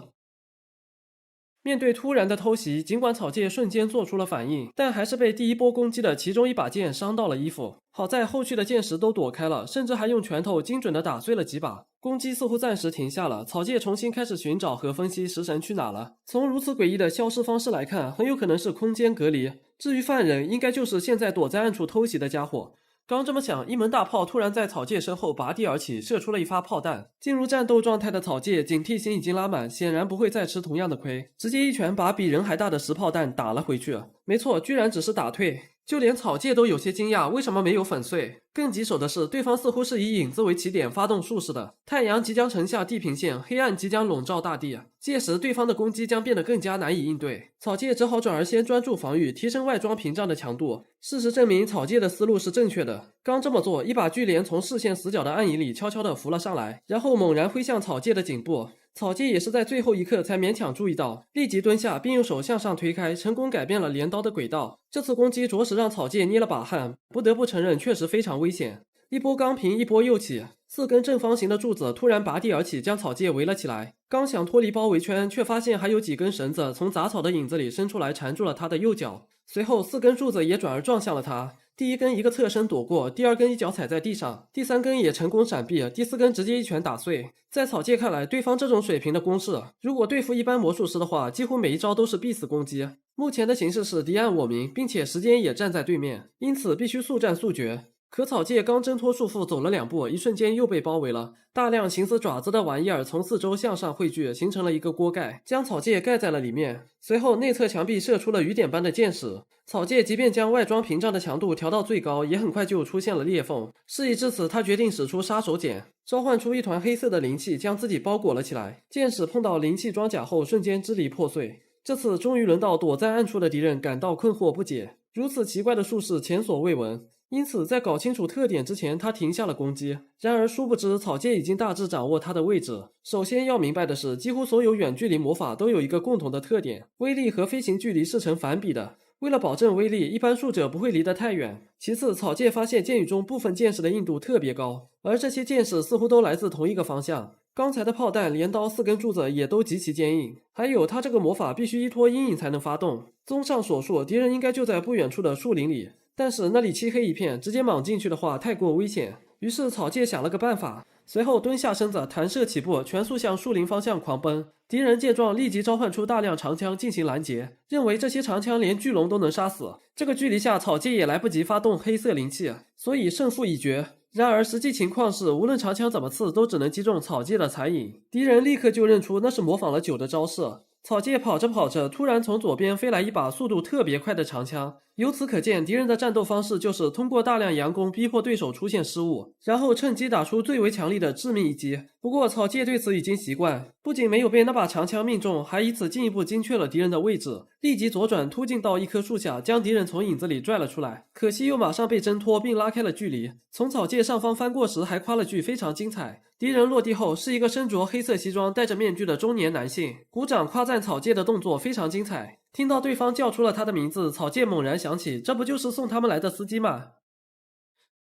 面对突然的偷袭，尽管草芥瞬间做出了反应，但还是被第一波攻击的其中一把剑伤到了衣服。好在后续的箭矢都躲开了，甚至还用拳头精准地打碎了几把。攻击似乎暂时停下了，草芥重新开始寻找和分析食神去哪了。从如此诡异的消失方式来看，很有可能是空间隔离。至于犯人，应该就是现在躲在暗处偷袭的家伙。刚这么想，一门大炮突然在草芥身后拔地而起，射出了一发炮弹。进入战斗状态的草芥警惕心已经拉满，显然不会再吃同样的亏，直接一拳把比人还大的实炮弹打了回去。没错，居然只是打退。就连草芥都有些惊讶，为什么没有粉碎？更棘手的是，对方似乎是以影子为起点发动术式的。太阳即将沉下地平线，黑暗即将笼罩大地，届时对方的攻击将变得更加难以应对。草芥只好转而先专注防御，提升外装屏障的强度。事实证明，草芥的思路是正确的。刚这么做，一把巨镰从视线死角的暗影里悄悄地浮了上来，然后猛然挥向草芥的颈部。草芥也是在最后一刻才勉强注意到，立即蹲下，并用手向上推开，成功改变了镰刀的轨道。这次攻击着实让草芥捏了把汗，不得不承认确实非常危险。一波刚平，一波又起，4根正方形的柱子突然拔地而起，将草芥围了起来。刚想脱离包围圈，却发现还有几根绳子从杂草的影子里伸出来，缠住了他的右脚。随后4根柱子也转而撞向了他。第一根一个侧身躲过，第二根一脚踩在地上，第3根也成功闪避，第4根直接一拳打碎。在草芥看来，对方这种水平的攻势，如果对付一般魔术师的话，几乎每一招都是必死攻击。目前的形势是敌暗我明，并且时间也站在对面，因此必须速战速决。可草芥刚挣脱束缚走了2步，一瞬间又被包围了。大量形似爪子的玩意儿从四周向上汇聚，形成了一个锅盖，将草芥盖在了里面。随后内侧墙壁射出了雨点般的箭矢，草芥即便将外装屏障的强度调到最高，也很快就出现了裂缝。事已至此，他决定使出杀手锏，召唤出一团黑色的灵气，将自己包裹了起来。箭矢碰到灵气装甲后，瞬间支离破碎。这次终于轮到躲在暗处的敌人感到困惑不解，如此奇怪的术式前所未闻。因此在搞清楚特点之前，他停下了攻击。然而殊不知，草芥已经大致掌握他的位置。首先要明白的是，几乎所有远距离魔法都有一个共同的特点，威力和飞行距离是成反比的。为了保证威力，一般术者不会离得太远。其次，草芥发现剑雨中部分箭矢的硬度特别高，而这些箭矢似乎都来自同一个方向。刚才的炮弹、镰刀、4根柱子也都极其坚硬。还有，他这个魔法必须依托阴影才能发动。综上所述，敌人应该就在不远处的树林里。但是那里漆黑一片，直接莽进去的话太过危险。于是草芥想了个办法，随后蹲下身子，弹射起步，全速向树林方向狂奔。敌人见状，立即召唤出大量长枪进行拦截，认为这些长枪连巨龙都能杀死。这个距离下，草芥也来不及发动黑色灵气，所以胜负已决。然而实际情况是，无论长枪怎么刺，都只能击中草芥的残影。敌人立刻就认出那是模仿了久的招式。草芥跑着跑着，突然从左边飞来一把速度特别快的长枪。由此可见，敌人的战斗方式就是通过大量佯攻逼迫对手出现失误，然后趁机打出最为强力的致命一击。不过草芥对此已经习惯，不仅没有被那把长枪命中，还以此进一步精确了敌人的位置，立即左转突进到一棵树下，将敌人从影子里拽了出来。可惜又马上被挣脱并拉开了距离。从草芥上方翻过时还夸了句非常精彩。敌人落地后是一个身着黑色西装戴着面具的中年男性，鼓掌夸赞草芥的动作非常精彩。听到对方叫出了他的名字，草芥猛然想起，这不就是送他们来的司机吗？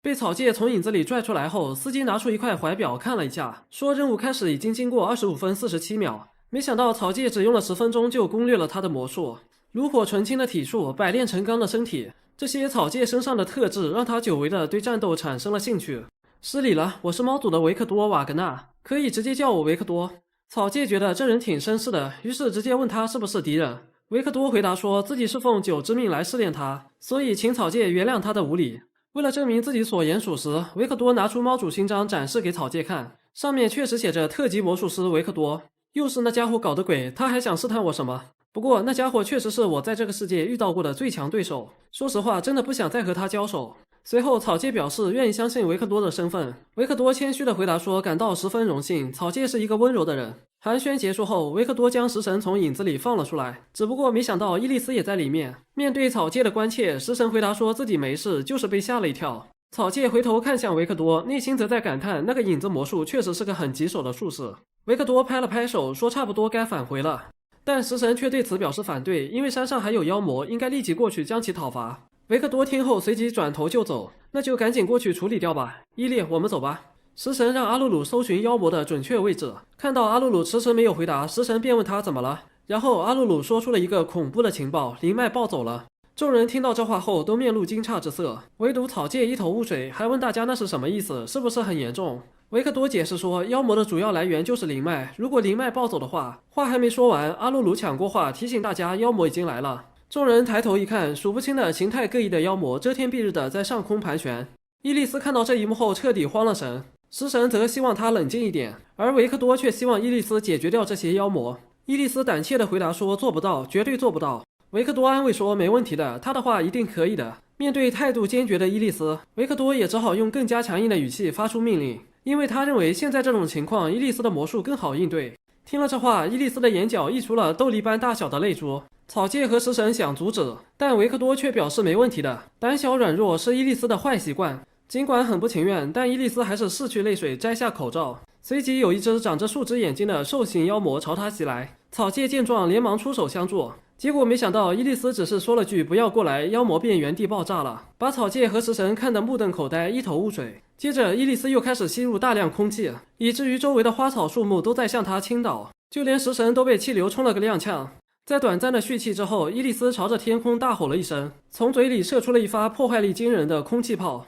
被草芥从影子里拽出来后，司机拿出一块怀表看了一下，说任务开始已经经过25分47秒。没想到草芥只用了10分钟就攻略了他的魔术，炉火纯青的体术，百炼成钢的身体，这些草芥身上的特质让他久违的对战斗产生了兴趣。失礼了，我是猫组的维克多·瓦格纳，可以直接叫我维克多。草芥觉得这人挺绅士的，于是直接问他是不是敌人。维克多回答说自己是奉酒之命来试炼他，所以请草芥原谅他的无礼。为了证明自己所言属实，维克多拿出猫主勋章展示给草芥看，上面确实写着特级魔术师维克多。又是那家伙搞的鬼，他还想试探我什么？不过那家伙确实是我在这个世界遇到过的最强对手，说实话真的不想再和他交手。随后草芥表示愿意相信维克多的身份，维克多谦虚地回答说感到十分荣幸，草芥是一个温柔的人。寒暄结束后，维克多将食神从影子里放了出来，只不过没想到伊莉丝也在里面。面对草芥的关切，食神回答说自己没事，就是被吓了一跳。草芥回头看向维克多，内心则在感叹那个影子魔术确实是个很棘手的术式。维克多拍了拍手说差不多该返回了，但食神却对此表示反对，因为山上还有妖魔，应该立即过去将其讨伐。维克多听后随即转头就走，那就赶紧过去处理掉吧。伊利，我们走吧。食神让阿鲁鲁搜寻妖魔的准确位置，看到阿鲁鲁迟迟没有回答，食神便问他怎么了。然后阿鲁鲁说出了一个恐怖的情报，灵脉暴走了。众人听到这话后都面露惊诧之色，唯独草芥一头雾水，还问大家那是什么意思，是不是很严重。维克多解释说，妖魔的主要来源就是灵脉，如果灵脉暴走的话，话还没说完，阿鲁鲁抢过话，提醒大家妖魔已经来了。众人抬头一看，数不清的形态各异的妖魔遮天蔽日的在上空盘旋。伊莉丝看到这一幕后彻底慌了神，食神则希望他冷静一点，而维克多却希望伊莉丝解决掉这些妖魔。伊莉丝胆怯地回答说做不到，绝对做不到。维克多安慰说没问题的，他的话一定可以的。面对态度坚决的伊莉丝，维克多也只好用更加强硬的语气发出命令，因为他认为现在这种情况伊莉丝的魔术更好应对。听了这话，伊莉丝的眼角溢出了豆粒般大小的泪珠。草芥和食神想阻止，但维克多却表示没问题的，胆小软弱是伊莉丝的坏习惯。尽管很不情愿，但伊莉丝还是拭去泪水，摘下口罩。随即有一只长着树枝眼睛的兽形妖魔朝他袭来，草芥见状连忙出手相助，结果没想到伊莉丝只是说了句不要过来，妖魔便原地爆炸了，把草芥和食神看得目瞪口呆，一头雾水。接着伊莉丝又开始吸入大量空气，以至于周围的花草树木都在向他倾倒，就连食神都被气流冲了个踉跄。在短暂的蓄气之后，伊莉丝朝着天空大吼了一声，从嘴里射出了一发破坏力惊人的空气炮。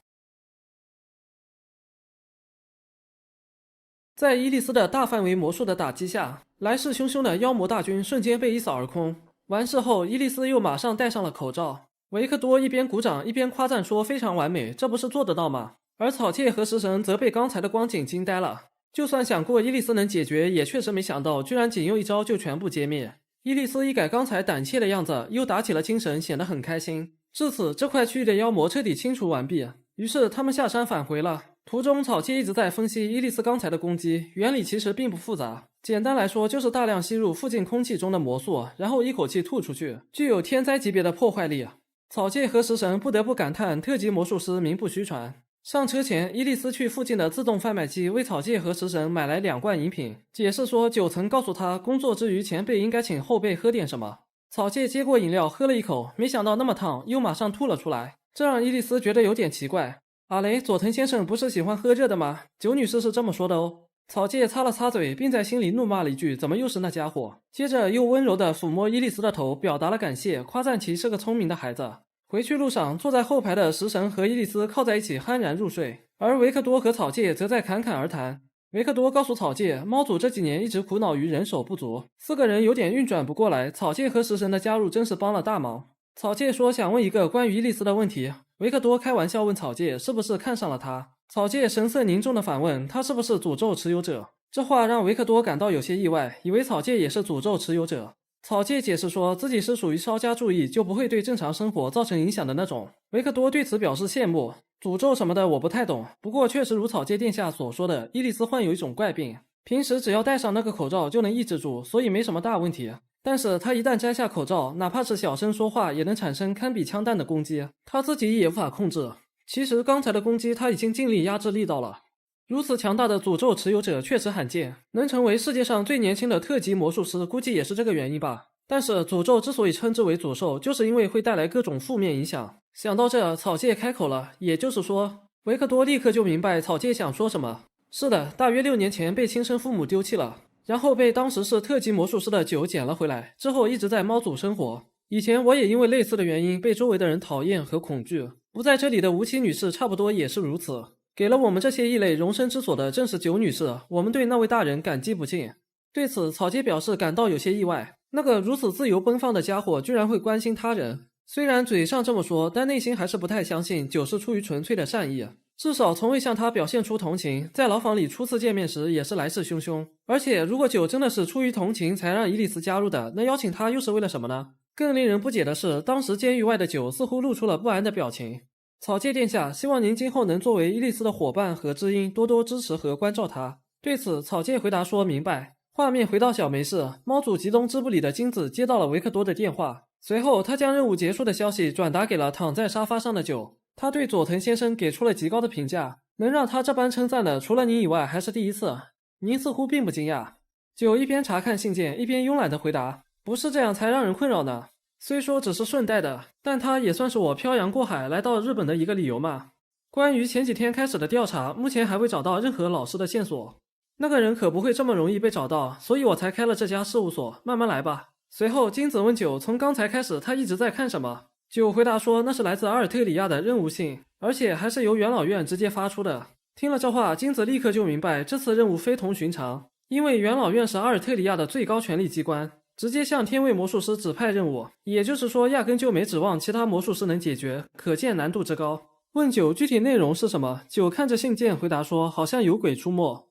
在伊莉丝的大范围魔术的打击下，来势汹汹的妖魔大军瞬间被一扫而空。完事后，伊莉丝又马上戴上了口罩。维克多一边鼓掌一边夸赞说非常完美，这不是做得到吗？而草芥和食神则被刚才的光景惊呆了，就算想过伊莉丝能解决，也确实没想到居然仅用一招就全部歼灭。伊莉丝一改刚才胆怯的样子，又打起了精神，显得很开心。至此，这块区域的妖魔彻底清除完毕，于是他们下山返回了。途中，草芥一直在分析伊莉丝刚才的攻击，原理其实并不复杂，简单来说就是大量吸入附近空气中的魔素，然后一口气吐出去，具有天灾级别的破坏力。草芥和食神不得不感叹特级魔术师名不虚传。上车前，伊莉丝去附近的自动贩卖机为草芥和食神买来2罐饮品，解释说九曾告诉他工作之余前辈应该请后辈喝点什么。草芥接过饮料喝了一口，没想到那么烫，又马上吐了出来，这让伊莉丝觉得有点奇怪。阿雷，佐藤先生不是喜欢喝热的吗？九女士是这么说的哦。草芥擦了擦嘴，并在心里怒骂了一句怎么又是那家伙，接着又温柔地抚摸伊莉丝的头，表达了感谢，夸赞其是个聪明的孩子。回去路上，坐在后排的食神和伊莉丝靠在一起酣然入睡，而维克多和草芥则在侃侃而谈。维克多告诉草芥，猫主这几年一直苦恼于人手不足，4个人有点运转不过来，草芥和食神的加入真是帮了大忙。草芥说想问一个关于伊莉丝的问题，维克多开玩笑问草芥是不是看上了他，草芥神色凝重地反问他是不是诅咒持有者。这话让维克多感到有些意外，以为草芥也是诅咒持有者。草芥解释说自己是属于稍加注意就不会对正常生活造成影响的那种。维克多对此表示羡慕，诅咒什么的我不太懂，不过确实如草芥殿下所说的，伊莉丝患有一种怪病，平时只要戴上那个口罩就能抑制住，所以没什么大问题。但是他一旦摘下口罩，哪怕是小声说话也能产生堪比枪弹的攻击，他自己也无法控制。其实刚才的攻击他已经尽力压制力道了。如此强大的诅咒持有者确实罕见，能成为世界上最年轻的特级魔术师估计也是这个原因吧。但是诅咒之所以称之为诅咒，就是因为会带来各种负面影响。想到这，草芥开口了，也就是说，维克多立刻就明白草芥想说什么。是的，大约6年前被亲生父母丢弃了，然后被当时是特级魔术师的九捡了回来，之后一直在猫组生活。以前我也因为类似的原因被周围的人讨厌和恐惧，不在这里的吴七女士差不多也是如此。给了我们这些异类容身之所的正是九女士，我们对那位大人感激不尽。对此，草芥表示感到有些意外，那个如此自由奔放的家伙居然会关心他人。虽然嘴上这么说，但内心还是不太相信九是出于纯粹的善意，至少从未向他表现出同情。在牢房里初次见面时也是来势汹汹，而且如果九真的是出于同情才让伊莉丝加入的，那邀请他又是为了什么呢？更令人不解的是，当时监狱外的九似乎露出了不安的表情。草芥殿下，希望您今后能作为伊莉丝的伙伴和知音，多多支持和关照她。对此，草芥回答说明白。画面回到小梅市，猫主吉东织布里的金子接到了维克多的电话，随后他将任务结束的消息转达给了躺在沙发上的九。他对佐藤先生给出了极高的评价，能让他这般称赞的除了您以外还是第一次。您似乎并不惊讶。九一边查看信件一边慵懒地回答，不是这样才让人困扰呢。虽说只是顺带的，但它也算是我漂洋过海来到日本的一个理由嘛。关于前几天开始的调查，目前还未找到任何老师的线索。那个人可不会这么容易被找到，所以我才开了这家事务所，慢慢来吧。随后金子问九，从刚才开始他一直在看什么？九回答说那是来自阿尔特里亚的任务信，而且还是由元老院直接发出的。听了这话，金子立刻就明白这次任务非同寻常，因为元老院是阿尔特里亚的最高权力机关，直接向天位魔术师指派任务，也就是说压根就没指望其他魔术师能解决，可见难度之高。问九具体内容是什么，九看着信件回答说好像有鬼出没。